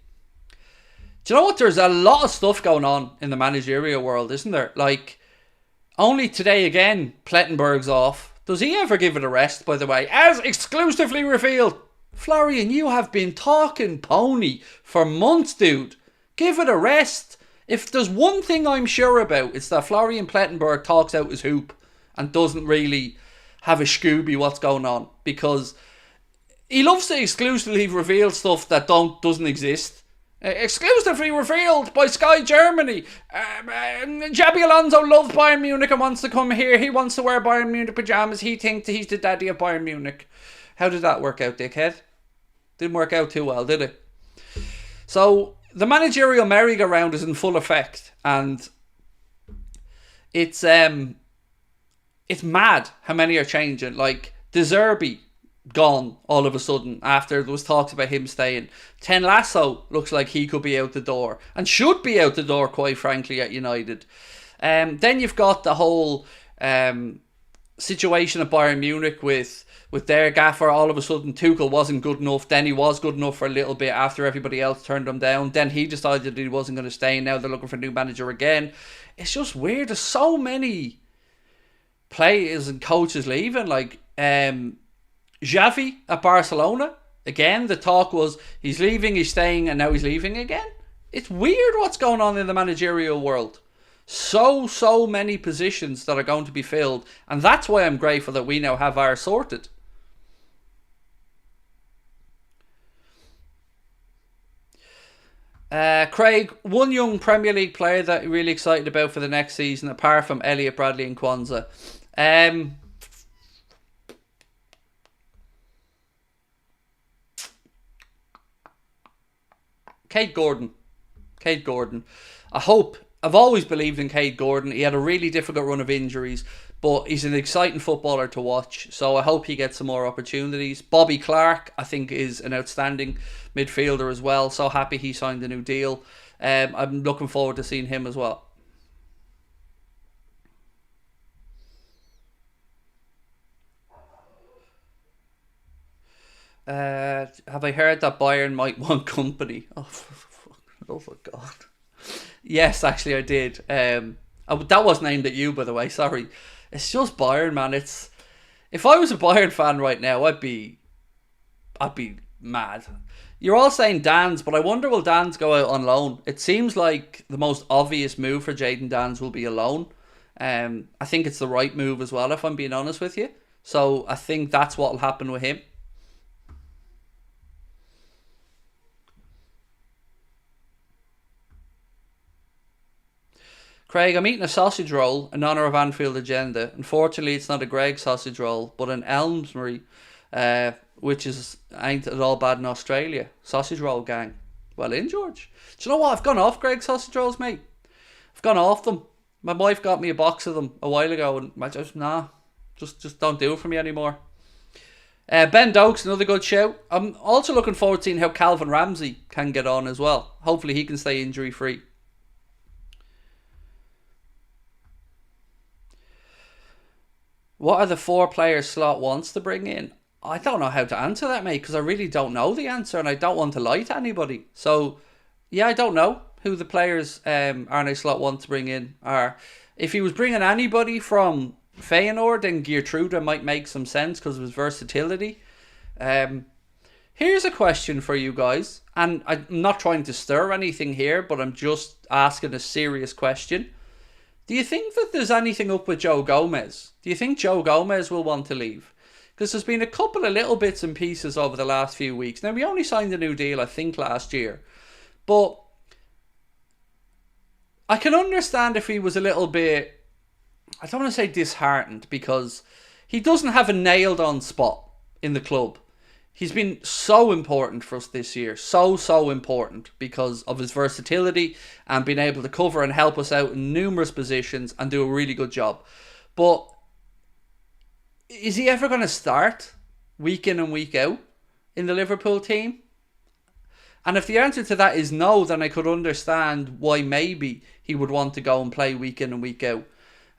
Do you know what? There's a lot of stuff going on in the managerial world, isn't there? Like, only today again, Plettenberg's off. Does he ever give it a rest, by the way? As exclusively revealed. Florian, you have been talking pony for months, dude. Give it a rest. If there's one thing I'm sure about, it's that Florian Plettenberg talks out his hoop and doesn't really have a Scooby what's going on, because he loves to exclusively reveal stuff that doesn't exist. Exclusively revealed by Sky Germany. Xabi Alonso loves Bayern Munich and wants to come here. He wants to wear Bayern Munich pyjamas. He thinks he's the daddy of Bayern Munich. How did that work out, dickhead? Didn't work out too well, did it? So the managerial merry-go-round is in full effect, and it's mad how many are changing. Like, De Zerbi gone all of a sudden after there was talks about him staying. Ten Lasso looks like he could be out the door, and should be out the door, quite frankly, at United. Then you've got the whole situation at Bayern Munich with their gaffer. All of a sudden Tuchel wasn't good enough. Then he was good enough for a little bit after everybody else turned him down. Then he decided that he wasn't going to stay, and now they're looking for a new manager again. It's just weird. There's so many players and coaches leaving. Like Xavi at Barcelona, again the talk was he's leaving, he's staying, and now he's leaving again. It's weird what's going on in the managerial world. So many positions that are going to be filled, and that's why I'm grateful that we now have ours sorted. Craig, one young Premier League player that you're really excited about for the next season, apart from Elliot, Bradley and Kwanzaa. Cade Gordon. I've always believed in Cade Gordon. He had a really difficult run of injuries, but he's an exciting footballer to watch, so I hope he gets some more opportunities. Bobby Clark, I think, is an outstanding midfielder as well. So happy he signed a new deal. I'm looking forward to seeing him as well. Have I heard that Bayern might want company? Oh, for love of God. Yes, actually I did. That wasn't aimed at you, by the way, sorry. It's just Bayern, man. If I was a Bayern fan right now, I'd be I'd be mad. You're all saying Dan's, but I wonder will Dan's go out on loan? It seems like the most obvious move for Jayden Dan's will be a loan. I think it's the right move as well, if I'm being honest with you. So I think that's what will happen with him. Craig, I'm eating a sausage roll in honour of Anfield Agenda. Unfortunately, it's not a Greg sausage roll, but an Elmsbury, which ain't at all bad in Australia. Sausage roll gang. Well in, George. Do you know what? I've gone off Greg sausage rolls, mate. I've gone off them. My wife got me a box of them a while ago, and I just, just don't do it for me anymore. Ben Dokes, another good shout. I'm also looking forward to seeing how Calvin Ramsey can get on as well. Hopefully he can stay injury free. What are the 4 players Slot wants to bring in? I don't know how to answer that, mate, because I really don't know the answer and I don't want to lie to anybody. So, yeah, I don't know who the players Arne Slot wants to bring in are. If he was bringing anybody from Feyenoord, then Geertruida might make some sense because of his versatility. Here's a question for you guys, and I'm not trying to stir anything here, but I'm just asking a serious question. Do you think that there's anything up with Joe Gomez? Do you think Joe Gomez will want to leave? Because there's been a couple of little bits and pieces over the last few weeks. Now, we only signed a new deal, I think, last year. But I can understand if he was a little bit, I don't want to say disheartened, because he doesn't have a nailed on spot in the club. He's been so important for us this year. So important because of his versatility and being able to cover and help us out in numerous positions and do a really good job. But is he ever going to start week in and week out in the Liverpool team? And if the answer to that is no, then I could understand why maybe he would want to go and play week in and week out.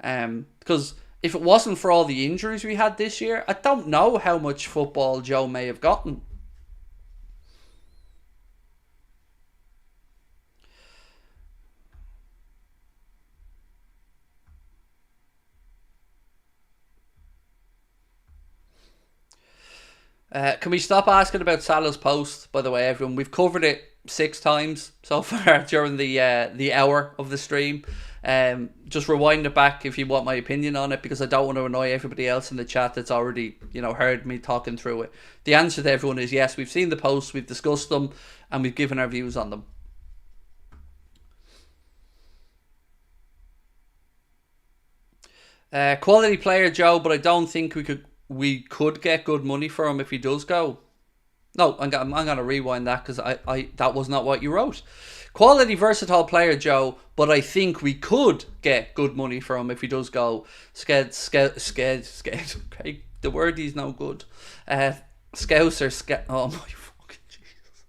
Because if it wasn't for all the injuries we had this year, I don't know how much football Joe may have gotten. Can we stop asking about Salah's post, by the way, everyone? We've covered it 6 times so far during the hour of the stream. Just rewind it back if you want my opinion on it, because I don't want to annoy everybody else in the chat that's already, heard me talking through it. The answer to everyone is yes, we've seen the posts, we've discussed them, and we've given our views on them. Quality player, Joe, but I don't think we could get good money for him if he does go. No, I'm going to rewind that because I that was not what you wrote. Quality, versatile player, Joe, but I think we could get good money for him if he does go. Sked. Okay, the word is no good. Scouser. Oh my fucking Jesus.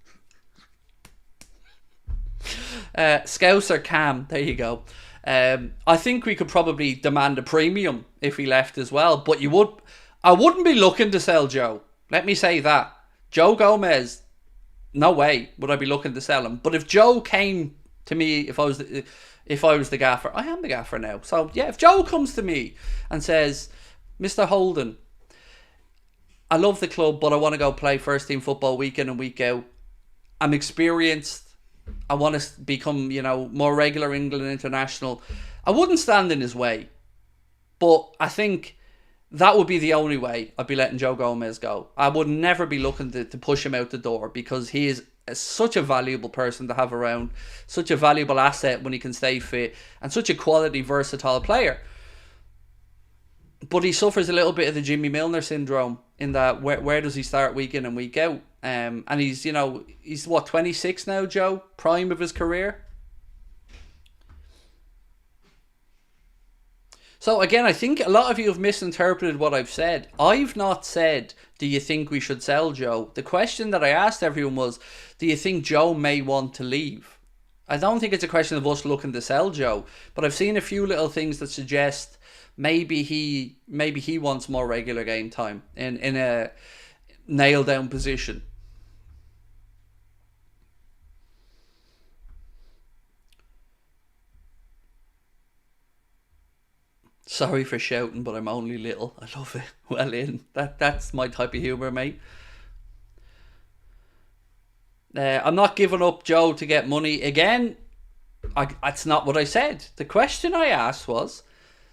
Scouser Cam. There you go. I think we could probably demand a premium if he left as well. But I wouldn't be looking to sell Joe. Let me say that. Joe Gomez, no way would I be looking to sell him. But if Joe came to me, if I was the gaffer, I am the gaffer now. So yeah, if Joe comes to me and says, Mr. Houlden, I love the club, but I want to go play first team football week in and week out. I'm experienced. I want to become, more regular England international. I wouldn't stand in his way. But I think that would be the only way I'd be letting Joe Gomez go. I would never be looking to push him out the door, because he is such a valuable person to have around, such a valuable asset when he can stay fit, and such a quality, versatile player. But he suffers a little bit of the Jimmy Milner syndrome in that where does he start week in and week out? And he's, he's what, 26 now, Joe? Prime of his career? So again, I think a lot of you have misinterpreted what I've said. I've not said, do you think we should sell Joe? The question that I asked everyone was, do you think Joe may want to leave? I don't think it's a question of us looking to sell Joe, but I've seen a few little things that suggest maybe he wants more regular game time in a nailed down position. Sorry for shouting, but I'm only little. I love it. Well in. That's my type of humour, mate. I'm not giving up Joe to get money again. That's not what I said. The question I asked was,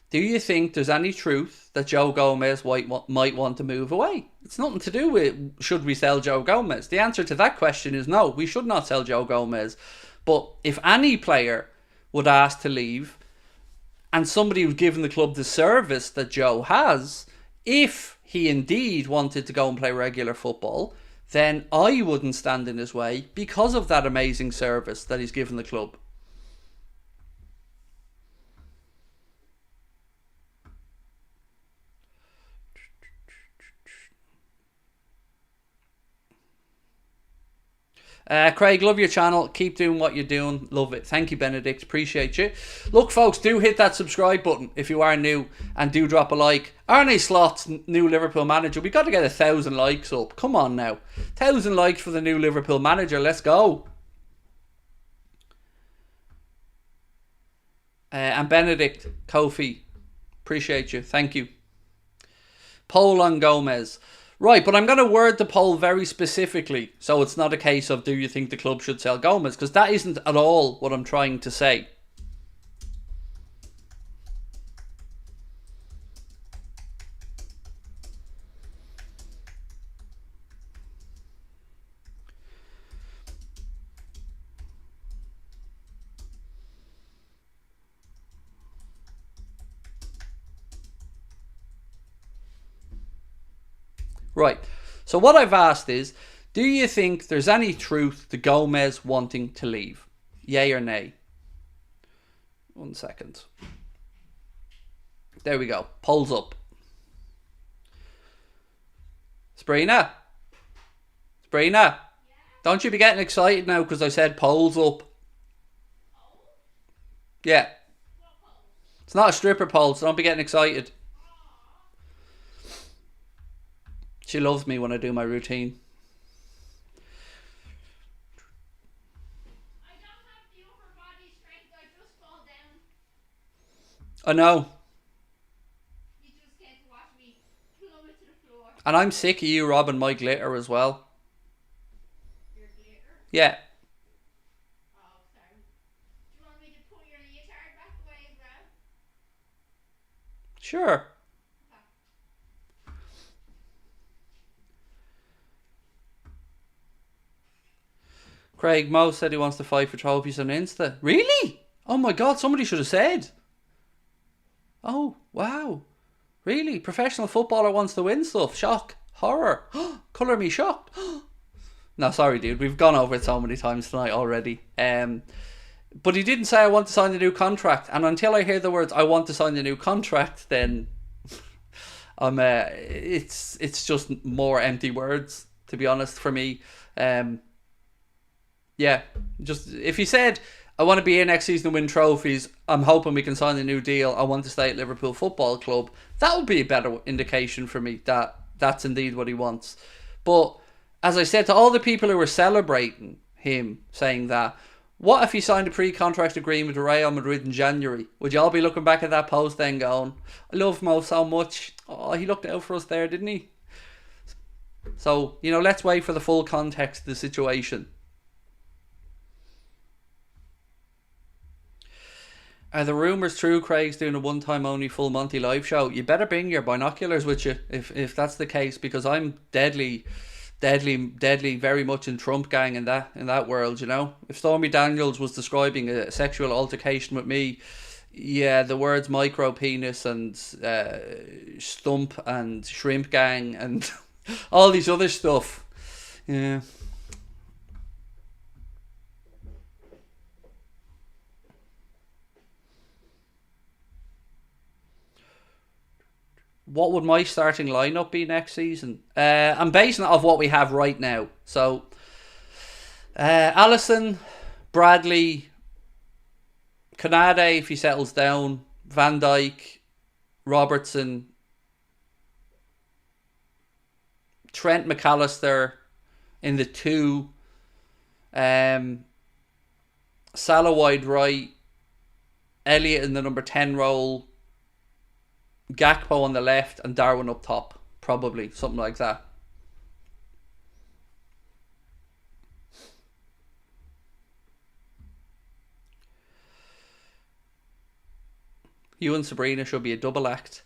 do you think there's any truth that Joe Gomez might want to move away? It's nothing to do with should we sell Joe Gomez. The answer to that question is no, we should not sell Joe Gomez. But if any player would ask to leave, and somebody who's given the club the service that Joe has, if he indeed wanted to go and play regular football, then I wouldn't stand in his way because of that amazing service that he's given the club. Craig, love your channel. Keep doing what you're doing. Love it. Thank you, Benedict. Appreciate you. Look, folks, do hit that subscribe button if you are new, and do drop a like. Arne Slot's new Liverpool manager. We got to get 1,000 likes up. Come on now. 1,000 likes for the new Liverpool manager. Let's go. And Benedict, Kofi, appreciate you. Thank you. Poll on Gomez. Right, but I'm going to word the poll very specifically, so it's not a case of do you think the club should sell Gomez, because that isn't at all what I'm trying to say. Right, so what I've asked is, do you think there's any truth to Gomez wanting to leave? Yay or nay? 1 second. There we go. Polls up. Sprina? Sprina? Don't you be getting excited now because I said polls up. Yeah. It's not a stripper poll, so don't be getting excited. She loves me when I do my routine. I don't have the upper body strength, I just fall down. I know. You just can't watch me plummet to the floor. And I'm sick of you robbing my glitter as well. Your glitter? Yeah. Oh, sorry. Do you want me to put your leotard back away as well? Sure. Craig Mo said he wants to fight for trophies on Insta. Really? Oh my god, somebody should have said. Oh, wow. Really? Professional footballer wants to win stuff. Shock. Horror. Colour me shocked. No, sorry dude, we've gone over it so many times tonight already. But he didn't say I want to sign the new contract. And until I hear the words I want to sign the new contract, then it's just more empty words, to be honest, for me. Yeah, just if he said I want to be here next season and win trophies, I'm hoping we can sign a new deal, I want to stay at Liverpool Football Club, that would be a better indication for me that that's indeed what he wants. But as I said to all the people who were celebrating him saying that, what if he signed a pre-contract agreement with Real Madrid in January? Would you all be looking back at that post then going, I love Mo so much. Oh, he looked out for us there, didn't he? So, you know, let's wait for the full context of the situation. Are the rumours true Craig's doing a one-time only full Monty live show? You better bring your binoculars with you if that's the case, because I'm deadly very much in Trump gang in that world, you know. If Stormy Daniels was describing a sexual altercation with me, yeah, the words micro penis and stump and shrimp gang and all these other stuff, yeah. What would my starting lineup be next season? I'm basing it off what we have right now. So, Alisson, Bradley, Konate if he settles down, Van Dijk, Robertson, Trent McAllister in the 2, Salah wide right, Elliott in the number 10 role, Gakpo on the left and Darwin up top, probably something like that. You and Sabrina should be a double act.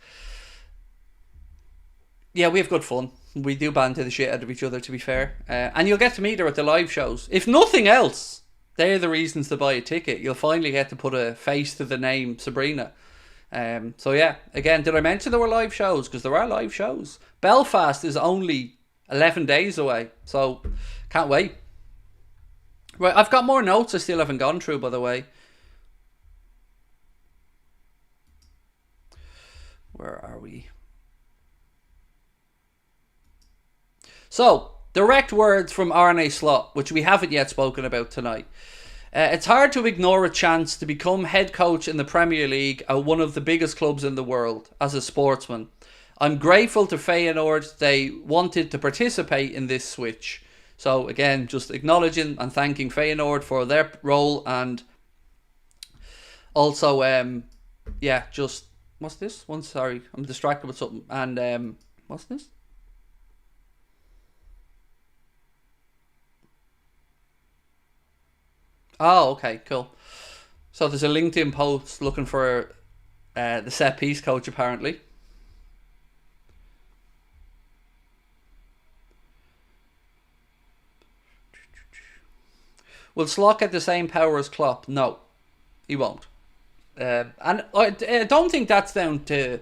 Yeah, we have good fun. We do banter the shit out of each other, to be fair. And you'll get to meet her at the live shows. If nothing else, they're the reasons to buy a ticket. You'll finally get to put a face to the name Sabrina. So yeah, again, did I mention there were live shows? Because there are live shows. Belfast is only 11 days away, so can't wait. Right, I've got more notes I still haven't gone through, by the way. Where are we? So, direct words from Arne Slot, which we haven't yet spoken about tonight. It's hard to ignore a chance to become head coach in the Premier League at one of the biggest clubs in the world as a sportsman. I'm grateful to Feyenoord they wanted to participate in this switch. So again, just acknowledging and thanking Feyenoord for their role, and also, yeah, just, what's this one? Sorry, I'm distracted with something. And what's this? Oh, okay, cool. So there's a LinkedIn post looking for the set piece coach, apparently. Will Slot get the same power as Klopp? No, he won't. And I don't think that's down to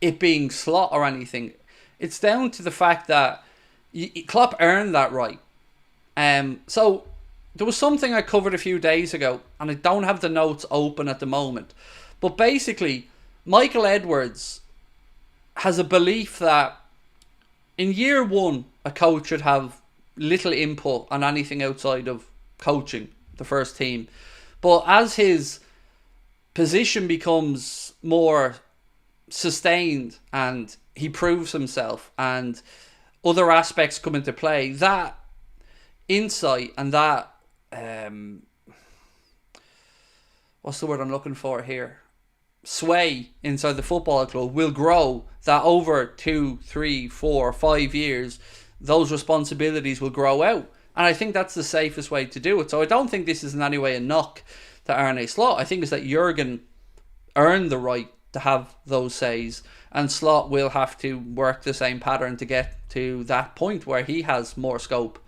it being Slot or anything. It's down to the fact that Klopp earned that right. So there was something I covered a few days ago, and I don't have the notes open at the moment. But basically, Michael Edwards has a belief that in year one, a coach should have little input on anything outside of coaching the first team. But as his position becomes more sustained and he proves himself and other aspects come into play, that insight and that what's the word I'm looking for here, sway inside the football club will grow, that over 2, 3, 4, 5 years those responsibilities will grow out. And I think that's the safest way to do it. So I don't think this is in any way a knock to Arne Slot. I think it's that Jurgen earned the right to have those says, and Slot will have to work the same pattern to get to that point where he has more scope.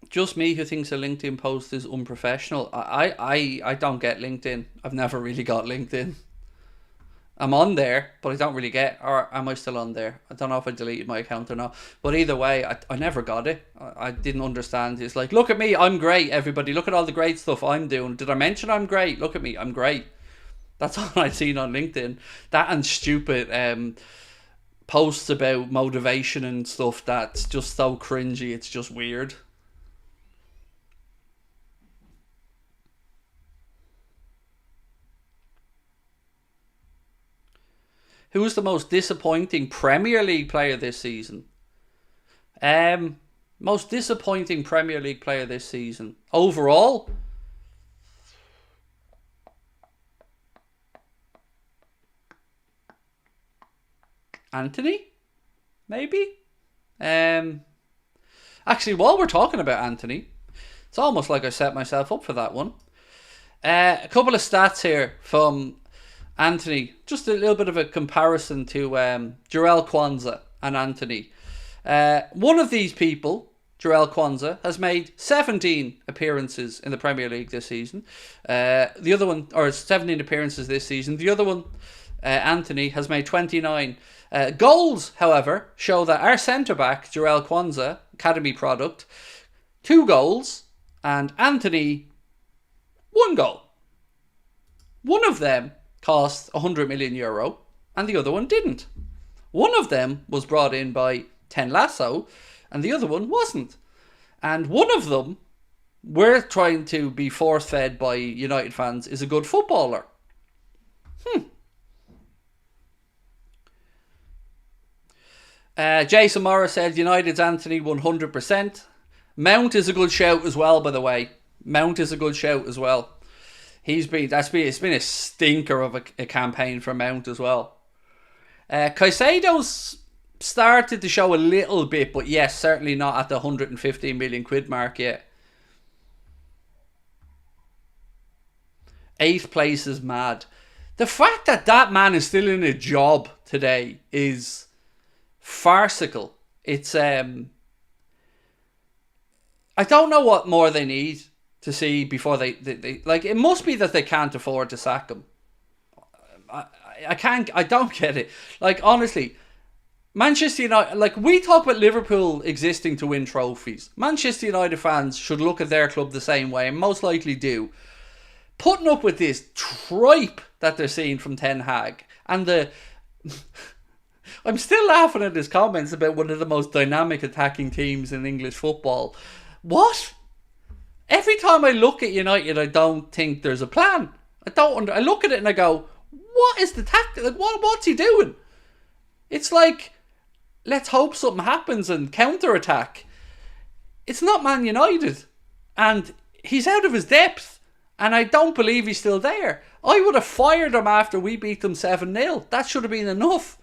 Just me who thinks a LinkedIn post is unprofessional. I don't get LinkedIn. I've never really got LinkedIn. I'm on there, but I don't really get, or am I still on there? I don't know if I deleted my account or not. But either way, I never got it. I didn't understand. It's like, look at me, I'm great, everybody. Look at all the great stuff I'm doing. Did I mention I'm great? Look at me, I'm great. That's all I've seen on LinkedIn. That and stupid posts about motivation and stuff that's just so cringy. It's just weird. Who was the most disappointing Premier League player this season? Most disappointing Premier League player this season. Overall? Anthony? Maybe? Actually, while we're talking about Anthony, it's almost like I set myself up for that one. A couple of stats here from Anthony, just a little bit of a comparison to Jarell Kwanzaa and Anthony. One of these people, Jarell Kwanzaa, has made 17 appearances in the Premier League this season. The other one, or 17 appearances this season. The other one, Anthony, has made 29. Goals, however, show that our centre-back, Jarell Kwanzaa, academy product, 2 goals, and Anthony, 1 goal. One of them cost €100 million, and the other one didn't. One of them was brought in by Ten Lasso, and the other one wasn't. And one of them, we're trying to be force-fed by United fans, is a good footballer. Jason Morris said United's Anthony 100%. Mount is a good shout as well, by the way. Mount is a good shout as well. It's been a stinker of a campaign for Mount as well. Caicedo's started to show a little bit, but yes, certainly not at the 115 million quid mark yet. 8th place is mad. The fact that that man is still in a job today is farcical. It's I don't know what more they need to see before they like. It must be that they can't afford to sack him. I don't get it. Like, honestly, Manchester United, like, we talk about Liverpool existing to win trophies. Manchester United fans should look at their club the same way, and most likely do. Putting up with this tripe that they're seeing from Ten Hag, and the I'm still laughing at his comments about one of the most dynamic attacking teams in English football. What? Every time I look at United, I don't think there's a plan. I look at it and I go, what is the tactic? Like, what's he doing? It's like, let's hope something happens and counter-attack. It's not Man United. And he's out of his depth. And I don't believe he's still there. I would have fired him after we beat them 7-0. That should have been enough.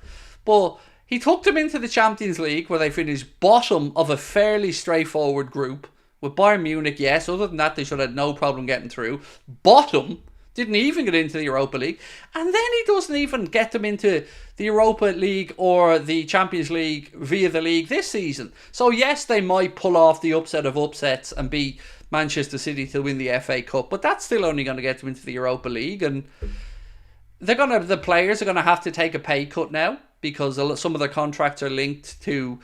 But he took them into the Champions League, where they finished bottom of a fairly straightforward group. With Bayern Munich, yes. Other than that, they should have had no problem getting through. Bottom. Didn't even get into the Europa League. And then he doesn't even get them into the Europa League or the Champions League via the league this season. So yes, they might pull off the upset of upsets and beat Manchester City to win the FA Cup, but that's still only going to get them into the Europa League, and the players are going to have to take a pay cut now, because some of their contracts are linked to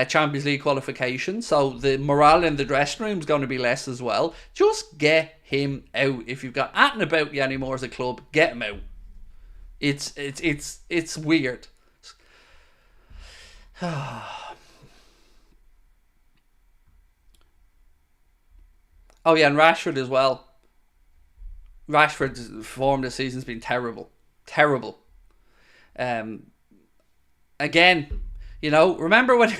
Champions League qualification, so the morale in the dressing room is going to be less as well. Just get him out. If you've got anything about you anymore as a club, get him out. It's weird. Oh yeah, and Rashford as well. Rashford's form this season's been terrible. Terrible. Again, you know, remember when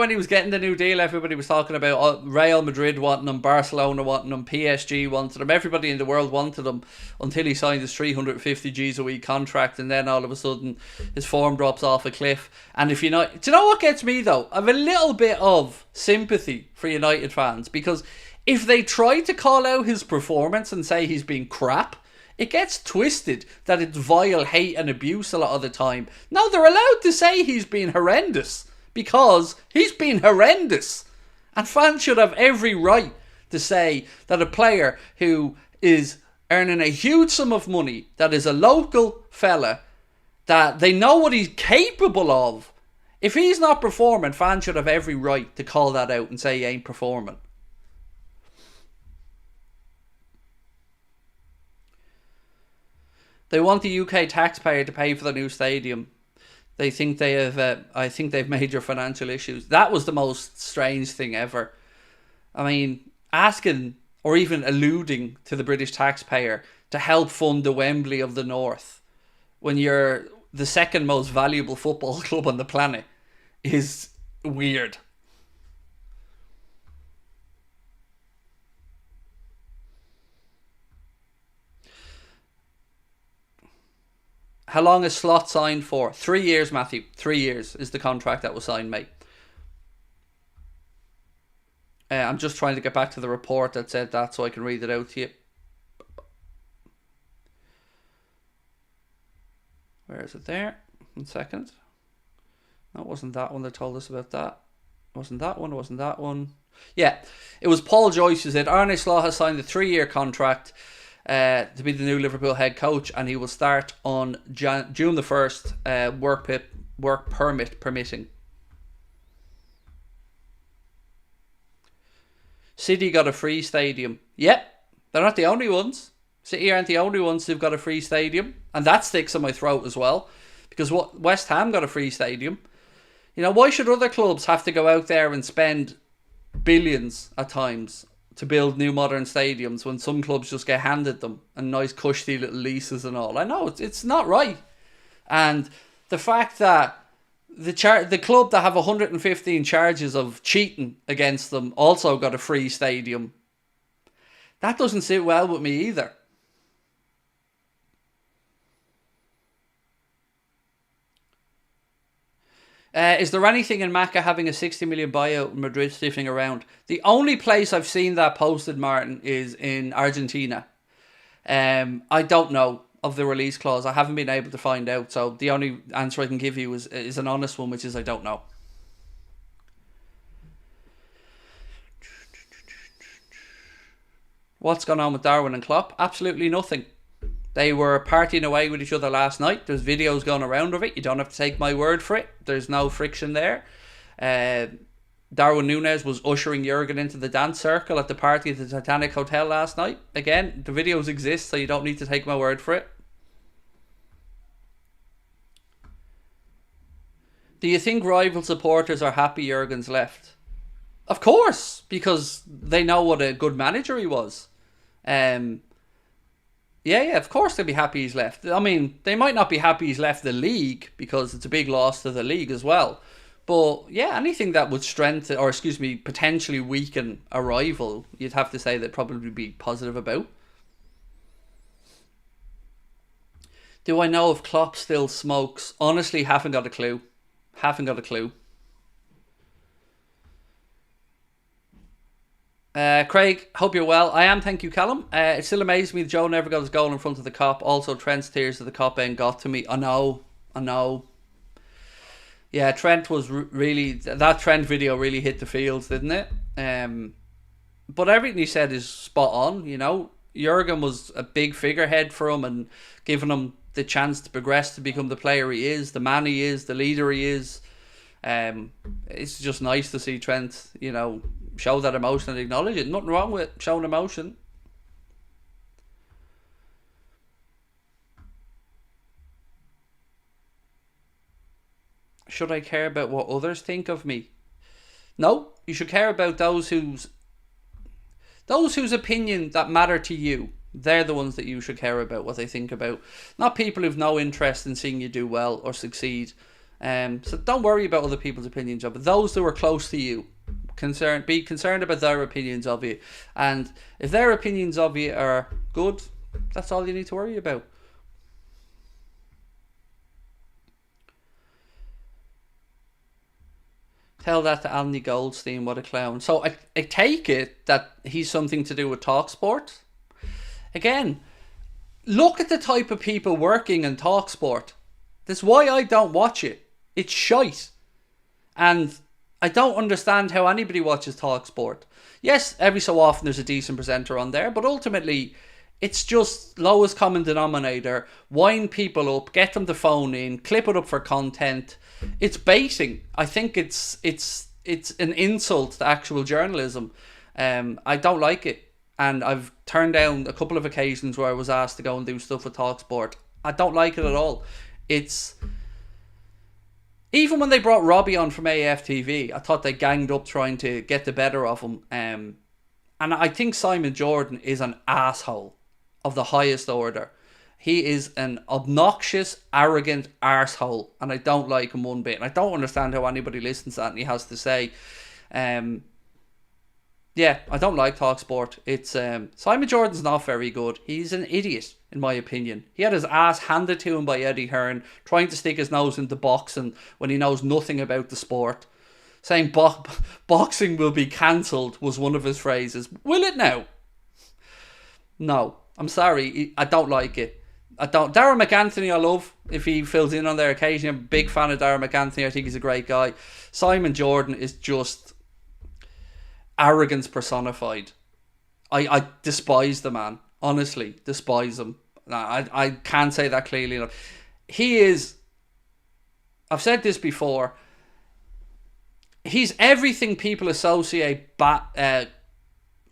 he was getting the new deal, everybody was talking about Real Madrid wanting him, Barcelona wanting him, PSG wanted him, everybody in the world wanted him, until he signed his 350 G's a week contract, and then all of a sudden his form drops off a cliff. And if do you know what gets me though? I have a little bit of sympathy for United fans, because if they try to call out his performance and say he's been crap, it gets twisted that it's vile hate and abuse a lot of the time. No, they're allowed to say he's been horrendous, because he's been horrendous. And fans should have every right to say that a player who is earning a huge sum of money, that is a local fella, that they know what he's capable of, if he's not performing, fans should have every right to call that out and say he ain't performing. They want the UK taxpayer to pay for the new stadium. They think they have, I think they've major financial issues. That was the most strange thing ever. I mean, asking or even alluding to the British taxpayer to help fund the Wembley of the North when you're the second most valuable football club on the planet is weird. How long is Slot signed for? 3 years, Matthew. 3 years is the contract that was signed, mate. I'm just trying to get back to the report that said that so I can read it out to you. Where is it there? 1 second. No, it wasn't that one that told us about that. It wasn't that one, it wasn't that one. Yeah, it was Paul Joyce who said Arne Slot has signed a 3-year contract to be the new Liverpool head coach, and he will start on June the 1st, work permit permitting. City got a free stadium. Yep, they're not the only ones. City aren't the only ones who've got a free stadium, and that sticks in my throat as well, because West Ham got a free stadium. You know, why should other clubs have to go out there and spend billions at times to build new modern stadiums when some clubs just get handed them and nice cushy little leases and all? I know it's not right. And the fact that the club that have 115 charges of cheating against them also got a free stadium, that doesn't sit well with me either. Is there anything in Macca having a 60 million buyout in Madrid sniffing around? The only place I've seen that posted, Martin, is in Argentina. I don't know of the release clause. I haven't been able to find out. So the only answer I can give you is an honest one, which is I don't know. What's going on with Darwin and Klopp? Absolutely nothing. They were partying away with each other last night. There's videos going around of it. You don't have to take my word for it. There's no friction there. Darwin Núñez was ushering Jurgen into the dance circle at the party at the Titanic Hotel last night. Again, the videos exist, so you don't need to take my word for it. Do you think rival supporters are happy Jurgen's left? Of course, because they know what a good manager he was. Yeah, of course they'll be happy he's left. I mean, they might not be happy he's left the league because it's a big loss to the league as well. But yeah, anything that would strengthen, or potentially weaken a rival, you'd have to say they'd probably be positive about. Do I know if Klopp still smokes? Honestly, haven't got a clue. Craig, hope you're well. I am, thank you, Callum. It still amazes me that Joe never got his goal in front of the Kop. Also, Trent's tears at the Kop end got to me. I know. Yeah, Trent was really... That Trent video really hit the fields, didn't it? But everything he said is spot on, you know. Jurgen was a big figurehead for him and giving him the chance to progress to become the player he is, the man he is, the leader he is. It's just nice to see Trent, you know, show that emotion and acknowledge it. Nothing wrong with showing emotion. Should I care about what others think of me? No, you should care about those whose opinion that matter to you. They're the ones that you should care about what they think about. Not people who've no interest in seeing you do well or succeed. So don't worry about other people's opinions of it. Those who are close to you, be concerned about their opinions of you. And if their opinions of you are good, that's all you need to worry about. Tell that to Andy Goldstein, what a clown. So I take it that he's something to do with TalkSport. Again, look at the type of people working in TalkSport. That's why I don't watch it. It's shite. And I don't understand how anybody watches TalkSport. Yes, every so often there's a decent presenter on there, but ultimately it's just lowest common denominator. Wind people up, get them to phone in, clip it up for content. It's baiting. I think it's an insult to actual journalism. I don't like it. And I've turned down a couple of occasions where I was asked to go and do stuff with TalkSport. I don't like it at all. It's... Even when they brought Robbie on from AFTV, I thought they ganged up trying to get the better of him. And I think Simon Jordan is an asshole of the highest order. He is an obnoxious, arrogant arsehole, and I don't like him one bit. And I don't understand how anybody listens to that and he has to say. Yeah, I don't like TalkSport. It's Simon Jordan's not very good. He's an idiot, in my opinion. He had his ass handed to him by Eddie Hearn, trying to stick his nose into boxing when he knows nothing about the sport. Saying boxing will be cancelled was one of his phrases. Will it now? No, I'm sorry. I don't like it. I don't. Darren McAnthony I love if he fills in on there occasionally. I'm a big fan of Darren McAnthony. I think he's a great guy. Simon Jordan is just arrogance personified. I despise the man. Honestly, despise him. I can't say that clearly enough. He is... I've said this before. He's everything people associate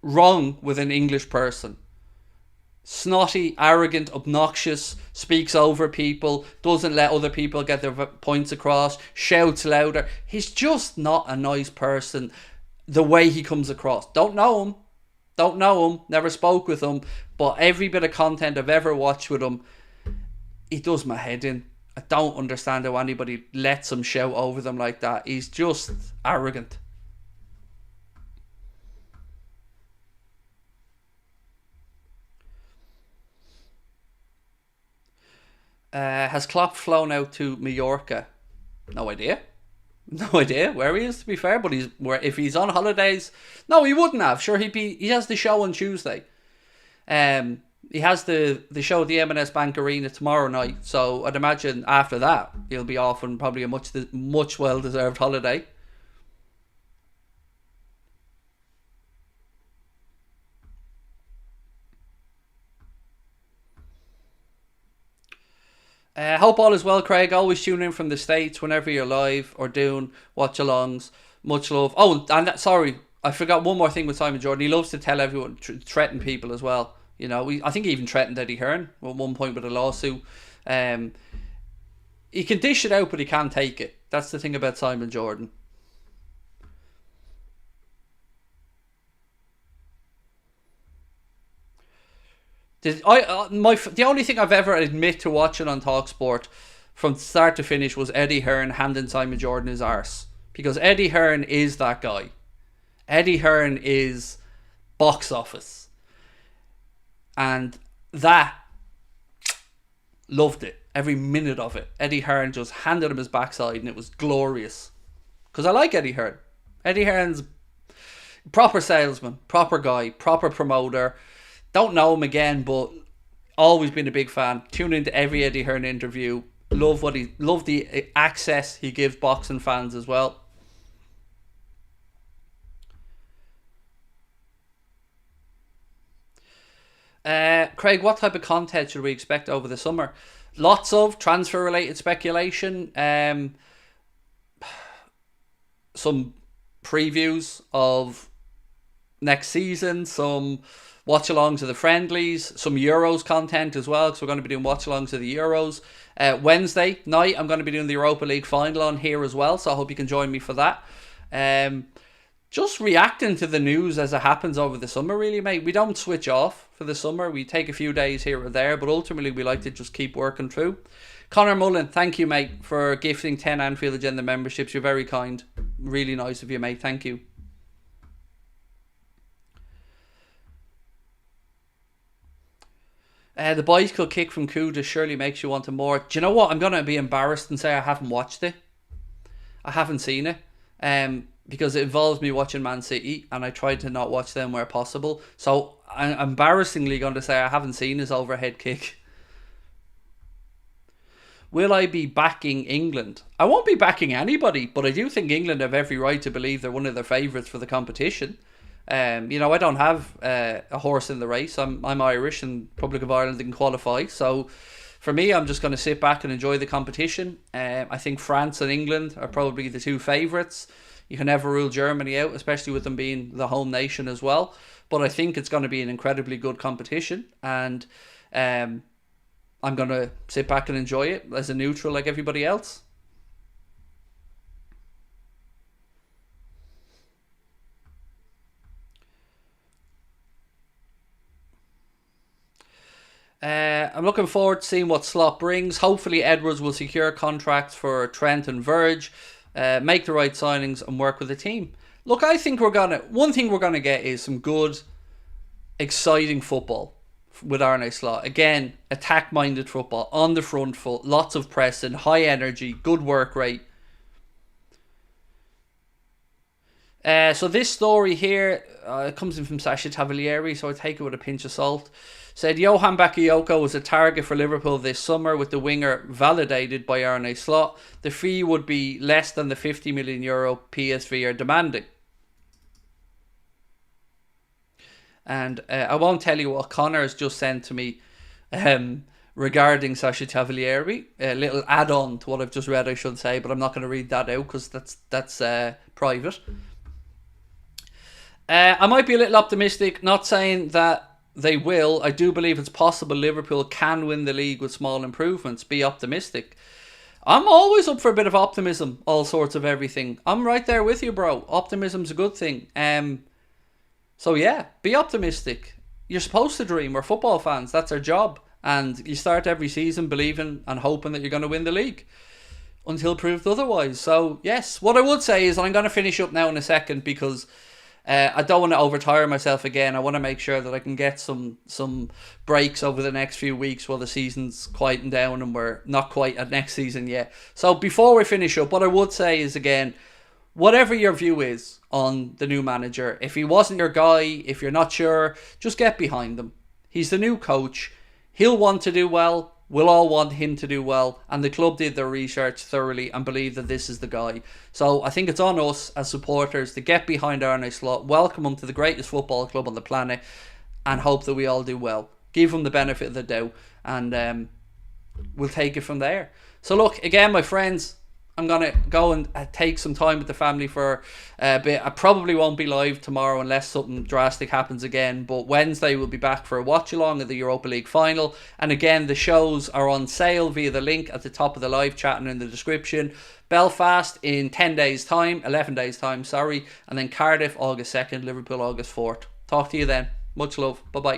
wrong with an English person. Snotty, arrogant, obnoxious, speaks over people, doesn't let other people get their points across, shouts louder. He's just not a nice person the way he comes across. Don't know him, never spoke with him, but every bit of content I've ever watched with him, he does my head in. I don't understand how anybody lets him shout over them like that. He's just arrogant. Has Klopp flown out to Mallorca? No idea. No idea where he is, to be fair, but if he's on holidays, no, he wouldn't have. Sure, he has the show on Tuesday. He has the show at the M&S Bank Arena tomorrow night, so I'd imagine after that he'll be off on probably a much well deserved holiday. Hope all is well, Craig. Always tune in from the States whenever you're live or doing watch-alongs. Much love. Oh, and sorry, I forgot one more thing with Simon Jordan. He loves to tell everyone, threaten people as well. You know, I think he even threatened Eddie Hearn at one point with a lawsuit. He can dish it out, but he can't take it. That's the thing about Simon Jordan. The only thing I've ever admit to watching on Talksport from start to finish was Eddie Hearn handing Simon Jordan his arse, because Eddie Hearn is that guy. Eddie Hearn is box office, and that loved it every minute of it. Eddie Hearn just handed him his backside, and it was glorious. Because I like Eddie Hearn. Eddie Hearn's proper salesman, proper guy, proper promoter. Don't know him again, but always been a big fan. Tune into every Eddie Hearn interview. Love the access he gives boxing fans as well. Craig, what type of content should we expect over the summer? Lots of transfer related speculation. Some previews of next season. Some watch-alongs of the friendlies, some Euros content as well, because we're going to be doing watch-alongs of the Euros. Wednesday night, I'm going to be doing the Europa League final on here as well, so I hope you can join me for that. Just reacting to the news as it happens over the summer, really, mate. We don't switch off for the summer. We take a few days here or there, but ultimately we like to just keep working through. Connor Mullen, thank you, mate, for gifting 10 Anfield Agenda memberships. You're very kind. Really nice of you, mate. Thank you. The bicycle kick from Kudus surely makes you want to more. Do you know what? I'm going to be embarrassed and say I haven't watched it. I haven't seen it. Because it involves me watching Man City, and I tried to not watch them where possible. So I'm embarrassingly going to say I haven't seen his overhead kick. Will I be backing England? I won't be backing anybody, but I do think England have every right to believe they're one of their favourites for the competition. You know, I don't have a horse in the race. I'm Irish, and Republic of Ireland didn't qualify. So for me, I'm just going to sit back and enjoy the competition. I think France and England are probably the two favourites. You can never rule Germany out, especially with them being the home nation as well. But I think it's going to be an incredibly good competition, and I'm going to sit back and enjoy it as a neutral like everybody else. I'm looking forward to seeing what Slot brings. Hopefully Edwards will secure contracts for Trent and Verge, make the right signings and work with the team. Look, I think one thing we're gonna get is some good, exciting football with Arne Slot. Again, attack-minded football, on the front foot, lots of pressing, high energy, good work rate. So this story here comes in from Sasha Tavolieri, so I take it with a pinch of salt. Said Johan Bakayoko was a target for Liverpool this summer, with the winger validated by Arne Slot. The fee would be less than the €50 million PSV are demanding. And I won't tell you what Connor has just sent to me regarding Sasha Tavolieri. A little add-on to what I've just read, I should say, but I'm not going to read that out because that's private. I might be a little optimistic, not saying that they will. I do believe it's possible Liverpool can win the league with small improvements. Be optimistic. I'm always up for a bit of optimism, all sorts of everything. I'm right there with you, bro. Optimism's a good thing. So yeah, be optimistic. You're supposed to dream. We're football fans. That's our job. And you start every season believing and hoping that you're going to win the league until proved otherwise. So yes, what I would say is I'm going to finish up now in a second because I don't want to overtire myself again. I want to make sure that I can get some breaks over the next few weeks while the season's quieting down and we're not quite at next season yet. So before we finish up, what I would say is, again, whatever your view is on the new manager, if he wasn't your guy, if you're not sure, just get behind him. He's the new coach. He'll want to do well. We'll all want him to do well. And the club did their research thoroughly and believe that this is the guy. So I think it's on us as supporters to get behind Arne Slot, welcome him to the greatest football club on the planet, and hope that we all do well. Give him the benefit of the doubt, and we'll take it from there. So look, again, my friends, I'm going to go and take some time with the family for a bit. I probably won't be live tomorrow unless something drastic happens again. But Wednesday we'll be back for a watch-along of the Europa League final. And again, the shows are on sale via the link at the top of the live chat and in the description. Belfast in 11 days time, and then Cardiff August 2nd, Liverpool August 4th. Talk to you then. Much love. Bye-bye.